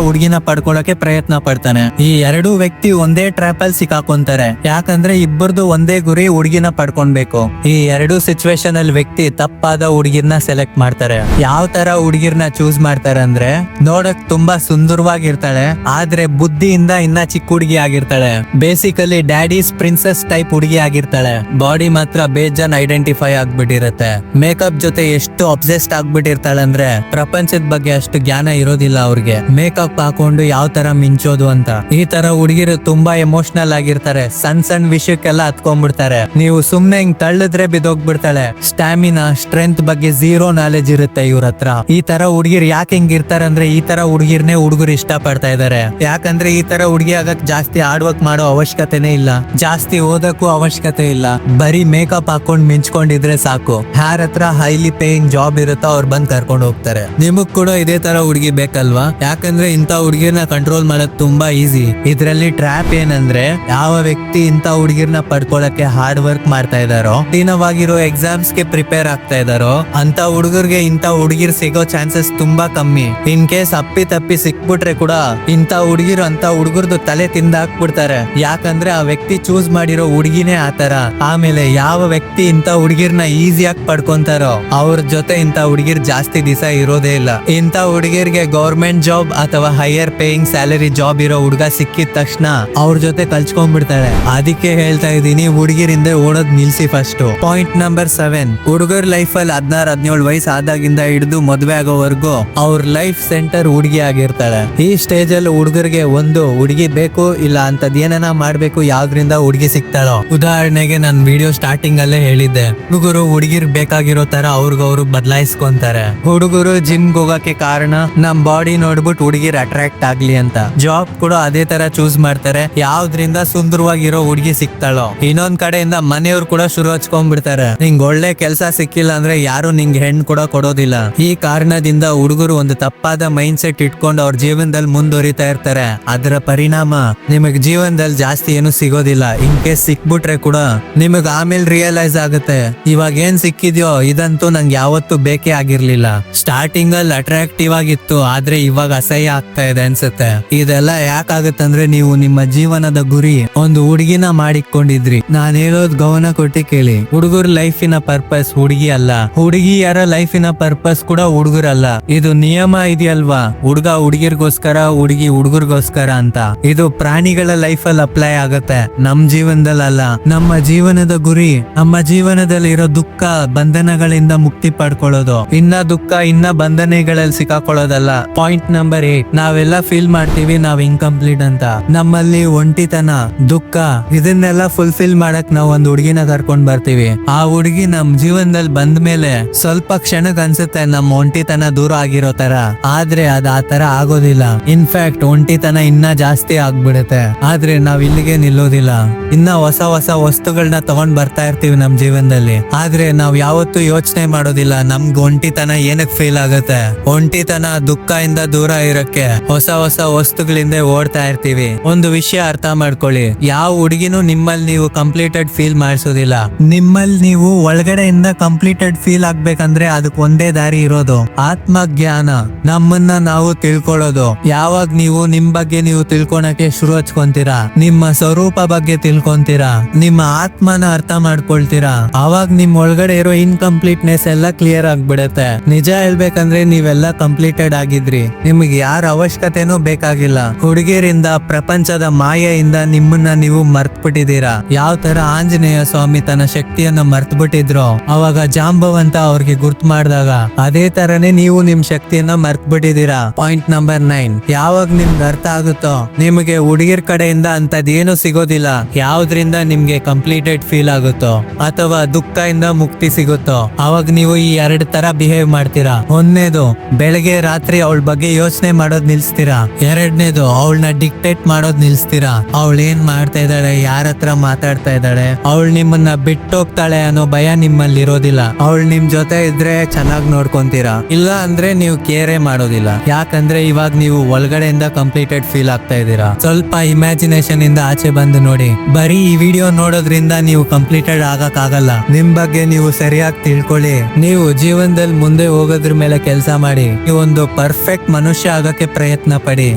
ಹುಡುಗಿನ ಪಡ್ಕೊಳ್ಳೋಕೆ ಪ್ರಯತ್ನ ಪಡ್ತಾನೆ. ಈ ಎರಡು ವ್ಯಕ್ತಿ ಒಂದೇ ಟ್ರ್ಯಾಪ್ ಅಲ್ಲಿ ಸಿಕ್ಕಾಕೊಂತಾರೆ. ಯಾಕಂದ್ರೆ ಇಬ್ಬರದು ಒಂದೇ ಗುರಿ ಹುಡುಗಿನ ಪಡ್ಕೊಳ್ಬೇಕು. ಈ ಎರಡು ಸಿಚುವೇಶನ್ ಅಲ್ಲಿ ವ್ಯಕ್ತಿ ತಪ್ಪಾದ ಹುಡುಗಿರ್ನ ಸೆಲೆಕ್ಟ್ ಮಾಡ್ತಾರೆ. ಯಾವ ತರ ಹುಡುಗಿರ್ನ ಚೂಸ್ ಮಾಡ್ತಾರೆ ಅಂದ್ರೆ, ನೋಡಕ್ ತುಂಬಾ ಸುಂದರವಾಗಿರ್ತಾಳೆ ಆದ್ರೆ ಬುದ್ಧಿಯಿಂದ ಇನ್ನ ಚಿಕ್ಕ ಹುಡುಗಿ ಆಗಿರ್ತಾಳೆ. ಬೇಸಿಕಲಿ ಡ್ಯಾಡೀಸ್ ಪ್ರಿನ್ಸೆಸ್ ಟೈಪ್ ಹುಡುಗಿ ಆಗಿರ್ತಾಳೆ. ಬಾಡಿ ಮಾತ್ರ ಬೇಜಾನ್ ಐಡೆಂಟಿಫೈ ಆಗ್ಬಿಟ್ಟಿರತ್ತೆ. ಮೇಕಪ್ ಜೊತೆ ಎಷ್ಟು ಅಬ್ಸೆಸ್ಡ್ ಆಗ್ಬಿಟ್ಟಿರ್ತಾಳೆ ಅಂದ್ರೆ ಪ್ರಪಂಚದ ಬಗ್ಗೆ ಅಷ್ಟು ಜ್ಞಾನ ಇರೋದಿಲ್ಲ ಅವ್ರಿಗೆ. ಮೇಕಪ್ ಹಾಕೊಂಡು ಯಾವ ತರ ಮಿಂಚೋದು ಅಂತ. ಈ ತರ ಹುಡುಗಿರು ತುಂಬಾ ಎಮೋಷನಲ್ ಆಗಿರ್ತಾರೆ. ಸಣ್ಣ ವಿಷಯಕ್ಕೆಲ್ಲ ಹತ್ಕೊಂಡ್ಬಿಡ್ತಾರೆ. ನೀವು ಸುಮ್ನೆ ಹಿಂಗ್ ತಳ್ಳಿದ್ರೆ ಬಿದ್ದೋಗ್ಬಿಡ್ತಾಳೆ. ಸ್ಟಾಮಿನಾ ಸ್ಟ್ರೆಂತ್ ಬಗ್ಗೆ ಝೀರೋ ನಾಲೆಜ್ ಇರುತ್ತೆ ಇವ್ರ ಹತ್ರ. ಈ ತರ ಹುಡುಗಿರ್ ಯಾಕೆ ಹಿಂಗಿರ್ತಾರೆ ಅಂದ್ರೆ ಈ ತರ ಹುಡುಗಿರ್ನೇ ಹುಡುಗರು ಇಷ್ಟ ಪಡ್ತಾ ಇದಾರೆ. ಯಾಕಂದ್ರೆ ಈ ತರ ಹುಡುಗಿ ಆಗಕ್ ಜಾಸ್ತಿ ಹಾರ್ಡ್ ವರ್ಕ್ ಮಾಡೋ ಅವಶ್ಯಕತೆನೇ ಇಲ್ಲ, ಜಾಸ್ತಿ ಓದಕ್ಕೂ ಅವಶ್ಯಕತೆ ಇಲ್ಲ. ಬರೀ ಮೇಕಪ್ ಹಾಕೊಂಡ್ ಮಿಂಚ್ಕೊಂಡಿದ್ರೆ ಸಾಕು. ಯಾರ ಹತ್ರ ಹೈಲಿ ಪೇಯಿಂಗ್ ಜಾಬ್ ಇರುತ್ತೋ ಅವ್ರು ಬಂದ್ ಕರ್ಕೊಂಡು ಹೋಗ್ತಾರೆ. ನಿಮಗ್ ಕೂಡ ಇದೇ ತರ ಹುಡುಗಿ ಬೇಕಲ್ವಾ? ಯಾಕಂದ್ರೆ ಇಂತ ಹುಡುಗಿರ್ನ ಕಂಟ್ರೋಲ್ ಮಾಡೋದ್ ತುಂಬಾ ಈಸಿ. ಇದ್ರಲ್ಲಿ ಟ್ರ್ಯಾಪ್ ಏನಂದ್ರೆ ಯಾವ ವ್ಯಕ್ತಿ ಇಂತ ಹುಡುಗಿರ್ನ ಪಡ್ಕೊಳಕ್ಕೆ ಹಾರ್ಡ್ ವರ್ಕ್ ಮಾಡ್ತಾ ಇದಾರೋ, ಕಠಿಣವಾಗಿರೋ ಎಕ್ಸಾಮ್ಸ್ ಗೆ ಪ್ರಿಪೇರ್ ಆಗ್ತಾ ಇದಾರೋ ಅಂತ ಹುಡುಗರ್ಗೆ ಇಂತ ಹುಡುಗಿರ್ ಸಿಗೋ ಚಾನ್ಸಸ್ ತುಂಬಾ ಕಮ್ಮಿ. ಇನ್ ಕೇಸ್ ಅಪ್ಪಿ ತಪ್ಪಿ ಸಿಕ್ಬಿಟ್ರೆ ಕೂಡ ಇಂತ ಹುಡುಗಿರು ಅಂತ ಹುಡುಗರ್ದು ತಲೆ ತಿಂದಾಕ್ಬಿಡ್ತಾರೆ. ಯಾಕಂದ್ರೆ ಆ ವ್ಯಕ್ತಿ ಚೂಸ್ ಮಾಡಿರೋ ಹುಡುಗಿನೇ ಆತರ. ಆಮೇಲೆ ಯಾವ ವ್ಯಕ್ತಿ ಇಂತ ಹುಡುಗಿರ್ನ ಈಸಿಯಾಗಿ ಪಡ್ಕೊಂತಾರೋ ಅವ್ರ ಜೊತೆ ಇಂತ ಹುಡುಗಿರ್ ಜಾಸ್ತಿ ದಿವಸ ಇರೋದೇ ಇಲ್ಲ. ಇಂತ ಹುಡುಗಿರ್ಗೆ ಗೌರ್ಮೆಂಟ್ ಜಾಬ್ ಅಥವಾ ಹೈಯರ್ ಪೇಯಿಂಗ್ ಸ್ಯಾಲರಿ ಜಾಬ್ ಇರೋ ಹುಡುಗ ಸಿಕ್ಕಿದ ತಕ್ಷಣ ಅವ್ರ ಜೊತೆ ಕಲ್ಸ್ಕೊಂಡ್ಬಿಡ್ತಾಳೆ. ಅದಕ್ಕೆ ಹೇಳ್ತಾ ಇದೀನಿ, ಹುಡುಗಿರಿಂದ ಓಡೋದ್ ನಿಲ್ಸಿ ಫಸ್ಟ್. ಪಾಯಿಂಟ್ ನಂಬರ್ 7, ಹುಡುಗರ್ ಲೈಫ್ ಅಲ್ಲಿ 16-17 ವಯಸ್ಸು ಆದಾಗಿಂದ ಹಿಡಿದು ಮದ್ವೆ ಆಗೋವರೆಗೂ ಅವ್ರ ಲೈಫ್ ಸೆಂಟರ್ ಹುಡುಗಿ ಆಗಿರ್ತಾಳೆ. ಈ ಸ್ಟೇಜ್ ಅಲ್ಲಿ ಹುಡುಗರಿಗೆ ಒಂದು ಹುಡುಗಿ ಬೇಕು, ಇಲ್ಲ ಅಂತದ್ ಏನನ ಮಾಡ್ಬೇಕು, ಯಾವ್ದ್ರಿಂದ ಹುಡುಗಿ ಸಿಗ್ತಾಳೋ. ಉದಾಹರಣೆಗೆ ನಾನು ವಿಡಿಯೋ ಸ್ಟಾರ್ಟಿಂಗ್ ಅಲ್ಲೇ ಹೇಳಿದ್ದೆ, ಹುಡುಗರು ಹುಡುಗಿರ್ ಬೇಕಾಗಿರೋ ತರ ಅವ್ರಿಗವ್ರು ಬದಲಾಯಿಸ್ಕೊಂತಾರೆ. ಹುಡುಗರು ಜಿಮ್ ಹೋಗಕ್ಕೆ ಕಾರಣ ನಮ್ ಬಾಡಿ ನೋಡ್ಬಿಟ್ಟು ಹುಡುಗಿರ್ ಅಟ್ರಾಕ್ಟ್ ಆಗ್ಲಿ ಅಂತ. ಜಾಬ್ ಕೂಡ ಅದೇ ತರ ಚೂಸ್ ಮಾಡ್ತಾರೆ, ಯಾವ್ದ್ರಿಂದ ಸುಂದರವಾಗಿರೋ ಹುಡುಗಿ ಸಿಗ್ತಾಳೋ. ಇನ್ನೊಂದ್ ಕಡೆಯಿಂದ ಮನೆಯವ್ರು ಕೂಡ ಶುರು ಹಚ್ಕೊಂಡ್ಬಿಡ್ತಾರೆ, ನಿಂಗ್ ಒಳ್ಳೆ ಕೆಲ್ಸ ಸಿಕ್ಕಿಲ್ಲ ಅಂದ್ರೆ ಯಾರು ನಿಂಗೆ ಹೆಣ್ ಕೂಡ ಕೊಡೋದಿಲ್ಲ. ಈ ಕಾರಣದಿಂದ ಹುಡುಗರು ಒಂದು ತಪ್ಪಾದ ಮೈಂಡ್ ಸೆಟ್ ಇಟ್ಕೊಂಡು ಅವ್ರ ಜೀವನದಲ್ಲಿ ಮುಂದುವರಿತಾ ಇರ್ತಾರೆ. ಅದರ ಪರಿಣಾಮ ನಿಮಗ್ ಜೀವನದಲ್ಲಿ ಜಾಸ್ತಿ ಏನು ಸಿಗೋದಿಲ್ಲ. ಇನ್ ಕೇಸ್ ಸಿಕ್ಬಿಟ್ರೆ ಕೂಡ ನಿಮಗ್ ಆಮೇಲೆ ರಿಯಲೈಸ್ ಆಗುತ್ತೆ, ಇವಾಗ ಏನ್ ಸಿಕ್ಕಿದ್ಯೋ ಇದಂತೂ ನಂಗೆ ಯಾವತ್ತೂ ಬೇಕೇ ಆಗಿರ್ಲಿಲ್ಲ. ಸ್ಟಾರ್ಟಿಂಗ್ ಅಲ್ಲಿ ಅಟ್ರಾಕ್ಟಿವ್ ಆಗಿತ್ತು, ಆದ್ರೆ ಇವಾಗ ಅಸಹ್ಯ ಆಗ್ತಾ ಇದೆ ಅನ್ಸುತ್ತೆ. ಇದೆಲ್ಲ ಯಾಕಾಗತ್ತಂದ್ರೆ ನೀವು ನಿಮ್ಮ ಜೀವನದ ಗುರಿ ಒಂದು ಹುಡುಗಿನ ಮಾಡಿಕೊಂಡಿದ್ರಿ. ನಾನ್ ಹೇಳೋದ್ ಗಮನ ಕೊಟ್ಟು ಕೇಳಿ. ಹುಡುಗರ ಲೈಫಿನ ಪರ್ಪಸ್ ಹುಡುಗಿ ಅಲ್ಲ, ಹುಡುಗಿಯರ ಲೈಫಿನ ಪರ್ಪಸ್ ಕೂಡ ಹುಡುಗರಲ್ಲ. ಇದು ನಿಯಮ ಇದೆಯಲ್ವಾ, ಹುಡುಗ ಹುಡುಗಿರ್ಗೋಸ್ಕರ, ಹುಡುಗಿ ಹುಡುಗರ್ಗೋಸ್ಕರ ಅಂತ. ಇದು ಪ್ರಾಣಿಗಳ ಲೈಫ್ ಅಲ್ಲಿ ಅಪ್ಲೈ ಆಗತ್ತೆ, ನಮ್ ಜೀವನದಲ್ಲಿ ಅಲ್ಲ. ನಮ್ಮ ಜೀವನದ ಗುರಿ ನಮ್ಮ ಜೀವನದಲ್ಲಿ ಇರೋ ದುಃಖ ಬಂಧನಗಳಿಂದ ಮುಕ್ತಿ ಪಡ್ಕೊಳ್ಳೋದು, ಇನ್ನ ದುಃಖ ಇನ್ನ ಬಂಧನಗಳಲ್ಲಿ ಸಿಕ್ಕಾಕೊಳ್ಳೋದಲ್ಲ. ಪಾಯಿಂಟ್ ನಂಬರ್ 8, ನಾವೆಲ್ಲ ಫೀಲ್ ಮಾಡ್ತೀವಿ ನಾವ್ ಇನ್ಕಂಪ್ಲೀಟ್ ಅಂತ. ನಮ್ಮಲ್ಲಿ ಒಂಟಿತನ, ದುಃಖ ಇದನ್ನೆಲ್ಲ ಫುಲ್ಫಿಲ್ ಮಾಡಕ್ ನಾವ್ ಒಂದ್ ಹುಡುಗಿನ ಕರ್ಕೊಂಡ್ ಬರ್ತೀವಿ. ಆ ಹುಡುಗಿ ನಮ್ ಜೀವನದಲ್ಲಿ ಬಂದ ಮೇಲೆ ಸ್ವಲ್ಪ ಕ್ಷಣಕ್ ಅನ್ಸುತ್ತೆ ನಮ್ ಒಂಟಿತನ ದೂರ ಆಗಿರೋ ತರ, ಆದ್ರೆ ಅದ್ ಆ ತರ ಆಗೋದಿಲ್ಲ. ಇನ್ಫ್ಯಾಕ್ಟ್ ಒಂಟಿತನ ಇನ್ನ ಜಾಸ್ತಿ ಆಗ್ಬಿಡುತ್ತೆ. ಆದ್ರೆ ನಾವ್ ಇಲ್ಲಿಗೆ ನಿಲ್ಲೋದಿಲ್ಲ, ಇನ್ನ ಹೊಸ ಹೊಸ ವಸ್ತುಗಳನ್ನ ತಗೊಂಡ್ ಬರ್ತಾ ಇರ್ತೀವಿ ನಮ್ ಜೀವನದಲ್ಲಿ. ಆದ್ರೆ ನಾವ್ ಯಾವತ್ತೂ ಯೋಚನೆ ಮಾಡೋದಿಲ್ಲ ನಮ್ಗ್ ಒಂಟಿತನ ಏನಕ್ ಫೀಲ್ ಆಗುತ್ತೆ. ಒಂಟಿತನ ದುಃಖ ಇಂದ ದೂರ ಇರಕ್ಕೆ ಹೊಸ ಹೊಸ ವಸ್ತುಗಳಿಂದ ಓಡ್ತಾ ಇರ್ತೀವಿ. ಒಂದು ವಿಷಯ ಅರ್ಥ ಮಾಡ್ಕೊಳ್ಳಿ, ಯಾವ ಹುಡುಗಿನೂ ನಿಮ್ಮಲ್ಲಿ ನೀವು ಕಂಪ್ಲೀಟೆಡ್ ಫೀಲ್ ಮಾಡಿಸೋದಿಲ್ಲ. ನಿಮ್ಮಲ್ಲಿ ನೀವು ಒಳಗಡೆಯಿಂದ ಕಂಪ್ಲೀಟೆಡ್ ಫೀಲ್ ಆಗ್ಬೇಕಂದ್ರೆ ಅದಕ್ಕೆ ಒಂದೇ ದಾರಿ ಇರೋದು, ಆತ್ಮಜ್ಞಾನ. ನಮ್ಮನ್ನ ನಾವು ತಿಳ್ಕೊಳ್ಳೋದು. ಯಾವಾಗ ನೀವು ನಿಮ್ ಬಗ್ಗೆ ನೀವು ತಿಳ್ಕೊಳಕ್ಕೆ ಶುರು ಹಚ್ಕೊಂತೀರಾ, ನಿಮ್ಮ ಸ್ವರೂಪ ಬಗ್ಗೆ ತಿಳ್ಕೊಂತೀರಾ, ನಿಮ್ಮ ಆತ್ಮನ ಅರ್ಥ ಮಾಡ್ಕೊಳ್ತೀರಾ, ಅವಾಗ ನಿಮ್ ಒಳಗಡೆ ಇರೋ ಇನ್ಕಂಪ್ಲೀಟ್ನೆಸ್ ಎಲ್ಲ ಕ್ಲಿಯರ್ ಆಗ್ಬಿಡತ್ತೆ. ನಿಜ ಹೇಳ್ಬೇಕಂದ್ರೆ ನೀವೆಲ್ಲ ಕಂಪ್ಲೀಟೆಡ್ ಆಗಿದ್ರಿ, ನಿಮ್ಗೆ ಯಾರ ಅವಶ್ಯಕತೆನೂ ಬೇಕಾಗಿಲ್ಲ. ಹುಡುಗಿಯರಿಂದ, ಪ್ರಪಂಚದ ಮಾಯೆಯಿಂದ ನಿಮ್ಮನ್ನ ನೀವು ಮರ್ತ್ ಬಿಟ್ಟಿದ್ದೀರಾ. ಯಾವ ತರ ಆಂಜನೇಯ ಸ್ವಾಮಿ ತನ್ನ ಶಕ್ತಿಯನ್ನ ಮರ್ತ್ ಬಿಟ್ಟಿದ್ರು ಅವಾಗ ಜಾಂಬವಂತ ಅವ್ರಿಗೆ ಗುರ್ತು ಮಾಡಿದಾಗ, ಅದೇ ತರನೇ ನೀವು ನಿಮ್ ಶಕ್ತಿಯನ್ನ ಮರ್ತ್ ಬಿಟ್ಟಿದ್ದೀರಾ. ಪಾಯಿಂಟ್ ನಂಬರ್ 9, ಯಾವಾಗ ನಿಮ್ಗೆ ಅರ್ಥ ಆಗುತ್ತೋ ನಿಮಗೆ ಹುಡುಗಿರ್ ಕಡೆಯಿಂದ ಅಂತದೇನು ಸಿಗೋದಿಲ್ಲ, ಯಾವ್ದ್ರಿಂದ ನಿಮ್ಗೆ ಕಂಪ್ಲೀಟೆಡ್ ಫೀಲ್ ಆಗುತ್ತೋ ಅಥವಾ ದುಃಖ ಇಂದ ಮುಕ್ತಿ ಸಿಗುತ್ತೋ, ಅವಾಗ ನೀವು ಈ 2 ತರ ಬಿಹೇವ್ ಮಾಡ್ತೀರಾ. ಒಂದನೇದು, ಬೆಳಗ್ಗೆ ರಾತ್ರಿ ಅವಳ ಬಗ್ಗೆ ಯೋಚನೆ ಮಾಡೋದ್ ನಿಲ್ಸ್ತೀರಾ. ಎರಡನೇದು, ಅವಳನ್ನ ಡಿಕ್ಟೇಟ್ ಮಾಡೋದ್ ನಿಲ್ಸ್ತೀರಾ. ಅವಳು ಏನ್ ಮಾಡ್ತಾ ಇದ್ದಾಳೆ, ಯಾರ ಹತ್ರ ಮಾತಾಡ್ತಾ ಇದ್ದಾಳೆ, ಅವಳು ನಿಮ್ಮನ್ನ ಬಿಟ್ಟೋಗ್ತಾಳೆ ಅನ್ನೋ ಭಯ ನಿಮ್ಮಲ್ಲಿ ಇರೋದಿಲ್ಲ. ಅವಳು ನಿಮ್ ಜೊತೆ ಇದ್ರೆ ಚೆನ್ನಾಗಿ ನೋಡ್ಕೊಂತೀರಾ, ಇಲ್ಲ ಅಂದ್ರೆ ನೀವು ಕೇರೇ ಮಾಡೋದಿಲ್ಲ. ಯಾಕಂದ್ರೆ ಇವಾಗ ನೀವು ಒಳಗಡೆಯಿಂದ ಕಂಪ್ಲೀಟೆಡ್ ಫೀಲ್ ಆಗ್ತಾ ಇದ್ದೀರಾ. ಸ್ವಲ್ಪ ಇಮ್ಯಾಜಿನೇಷನ್ ಇಂದ ಆಚೆ ಬಂದು ನೋಡಿ. ಬರೀ ಈ ವಿಡಿಯೋ ನೋಡೋದ್ರಿಂದ ನೀವು ಕಂಪ್ಲೀಟೆಡ್ ಆಗಕ್ ಆಗಲ್ಲ. ನಿಮ್ ಬಗ್ಗೆ ನೀವು ಸರಿಯಾಗಿ ತಿಳ್ಕೊಳ್ಳಿ. ನೀವು ಜೀವನದಲ್ಲಿ ಮುಂದೆ ಹೋಗೋದ್ರ ಮೇಲೆ ಕೆಲಸ ಮಾಡಿ. ನೀವೊಂದು ಪರ್ಫೆಕ್ಟ್ ಮನುಷ್ಯ ಆಗಕ್ಕೆ ಪ್ರಯತ್ನ ಪಡಿ.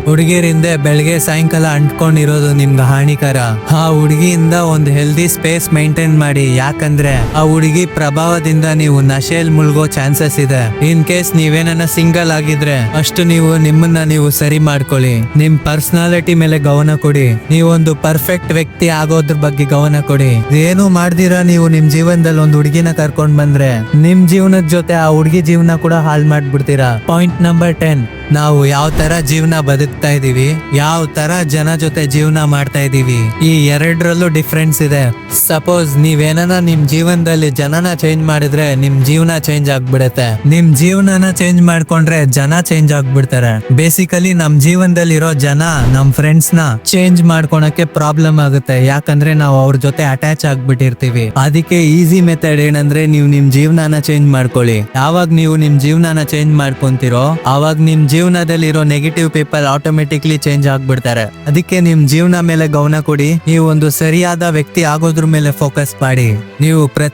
ಹುಡುಗಿರಿಂದ ಬೆಳಗ್ಗೆ ಸಾಯಂಕಾಲ ಅಂಟ್ಕೊಂಡಿರೋದು ನಿಮ್ಗೆ ಹಾನಿಕರ. ಆ ಹುಡುಗಿಯಿಂದ ಒಂದು ಹೆಲ್ದಿ ಸ್ಪೇಸ್ ಮೇಂಟೈನ್ ಮಾಡಿ. ಯಾಕಂದ್ರೆ ಆ ಹುಡುಗಿ ಪ್ರಭಾವದಿಂದ ನೀವು ನಶೆಲ್ ಮುಳುಗೋ ಚಾನ್ಸಸ್ ಇದೆ. ಇನ್ ಕೇಸ್ ನೀವೇನ ಸಿಂಗಲ್ ಆಗಿದ್ರೆ ಅಷ್ಟು ನೀವು ನಿಮ್ಮನ್ನ ನೀವು ಸರಿ ಮಾಡ್ಕೊಳ್ಳಿ. ಮಾಡ್ಕೊಳ್ಳಿ. ನಿಮ್ ಪರ್ಸನಾಲಿಟಿ ಮೇಲೆ ಗಮನ ಕೊಡಿ. ನೀವೊಂದು ಪರ್ಫೆಕ್ಟ್ ವ್ಯಕ್ತಿ ಆಗೋದ್ರ ಬಗ್ಗೆ ಗಮನ ಕೊಡಿ. ಏನು ಮಾಡ್ದಿರಾ ನೀವು ನಿಮ್ ಜೀವನದಲ್ಲಿ ಒಂದು ಹುಡುಗಿನ ಕರ್ಕೊಂಡ್ ಬಂದ್ರೆ ನಿಮ್ ಜೀವನದ ಜೊತೆ ಆ ಹುಡುಗಿ ಜೀವನ ಕೂಡ ಹಾಳು ಮಾಡ್ಬಿಡ್ತೀರಾ. ಪಾಯಿಂಟ್ ನಂಬರ್ 10, ನಾವು ಯಾವ ತರ ಜೀವನ ಬದುಕ್ತಾ ಇದೀವಿ, ಯಾವ ತರ ಜನ ಜೊತೆ ಜೀವನ ಮಾಡ್ತಾ ಇದೀವಿ, ಈ ಎರಡರಲ್ಲೂ ಡಿಫ್ರೆನ್ಸ್ ಇದೆ. ಸಪೋಸ್ ನೀವೇನ ನಿಮ್ ಜೀವನದಲ್ಲಿ ಜನನ ಚೇಂಜ್ ಮಾಡಿದ್ರೆ ನಿಮ್ ಜೀವನ ಚೇಂಜ್ ಆಗ್ಬಿಡತ್ತೆ. ನಿಮ್ ಜೀವನನ ಚೇಂಜ್ ಮಾಡ್ಕೊಂಡ್ರೆ ಜನ ಚೇಂಜ್ ಆಗ್ಬಿಡ್ತಾರೆ. ಬೇಸಿಕಲಿ ನಮ್ ಜೀವನದಲ್ಲಿ ಇರೋ ಜನ ನಮ್ ಫ್ರೆಂಡ್ಸ್ ನ ಚೇಂಜ್ ಮಾಡ್ಕೊಳಕ್ಕೆ ಪ್ರಾಬ್ಲಮ್ ಆಗುತ್ತೆ. ಯಾಕಂದ್ರೆ ನಾವು ಅವ್ರ ಜೊತೆ ಅಟ್ಯಾಚ್ ಆಗ್ಬಿಟ್ಟಿರ್ತೀವಿ. ಅದಕ್ಕೆ ಈಸಿ ಮೆಥಡ್ ಏನಂದ್ರೆ ನೀವು ನಿಮ್ ಜೀವನನ ಚೇಂಜ್ ಮಾಡ್ಕೊಳ್ಳಿ. ಯಾವಾಗ ನೀವು ನಿಮ್ ಜೀವನನ ಚೇಂಜ್ ಮಾಡ್ಕೊಂತೀರೋ ಅವಾಗ ನಿಮ್ ಜೀವನದಲ್ಲಿರೋ ನೆಗೆಟಿವ್ ಪೀಪಲ್ ಆಟೋಮೆಟಿಕ್ಲಿ ಚೇಂಜ್ ಆಗ್ಬಿಡ್ತಾರೆ. ಅದಕ್ಕೆ ನಿಮ್ ಜೀವನ ಮೇಲೆ ಗಮನ ಕೊಡಿ. ನೀವು ಒಂದು ಸರಿಯಾದ ವ್ಯಕ್ತಿ ಆಗೋದ್ರ ಮೇಲೆ ಫೋಕಸ್ ಮಾಡಿ. ನೀವು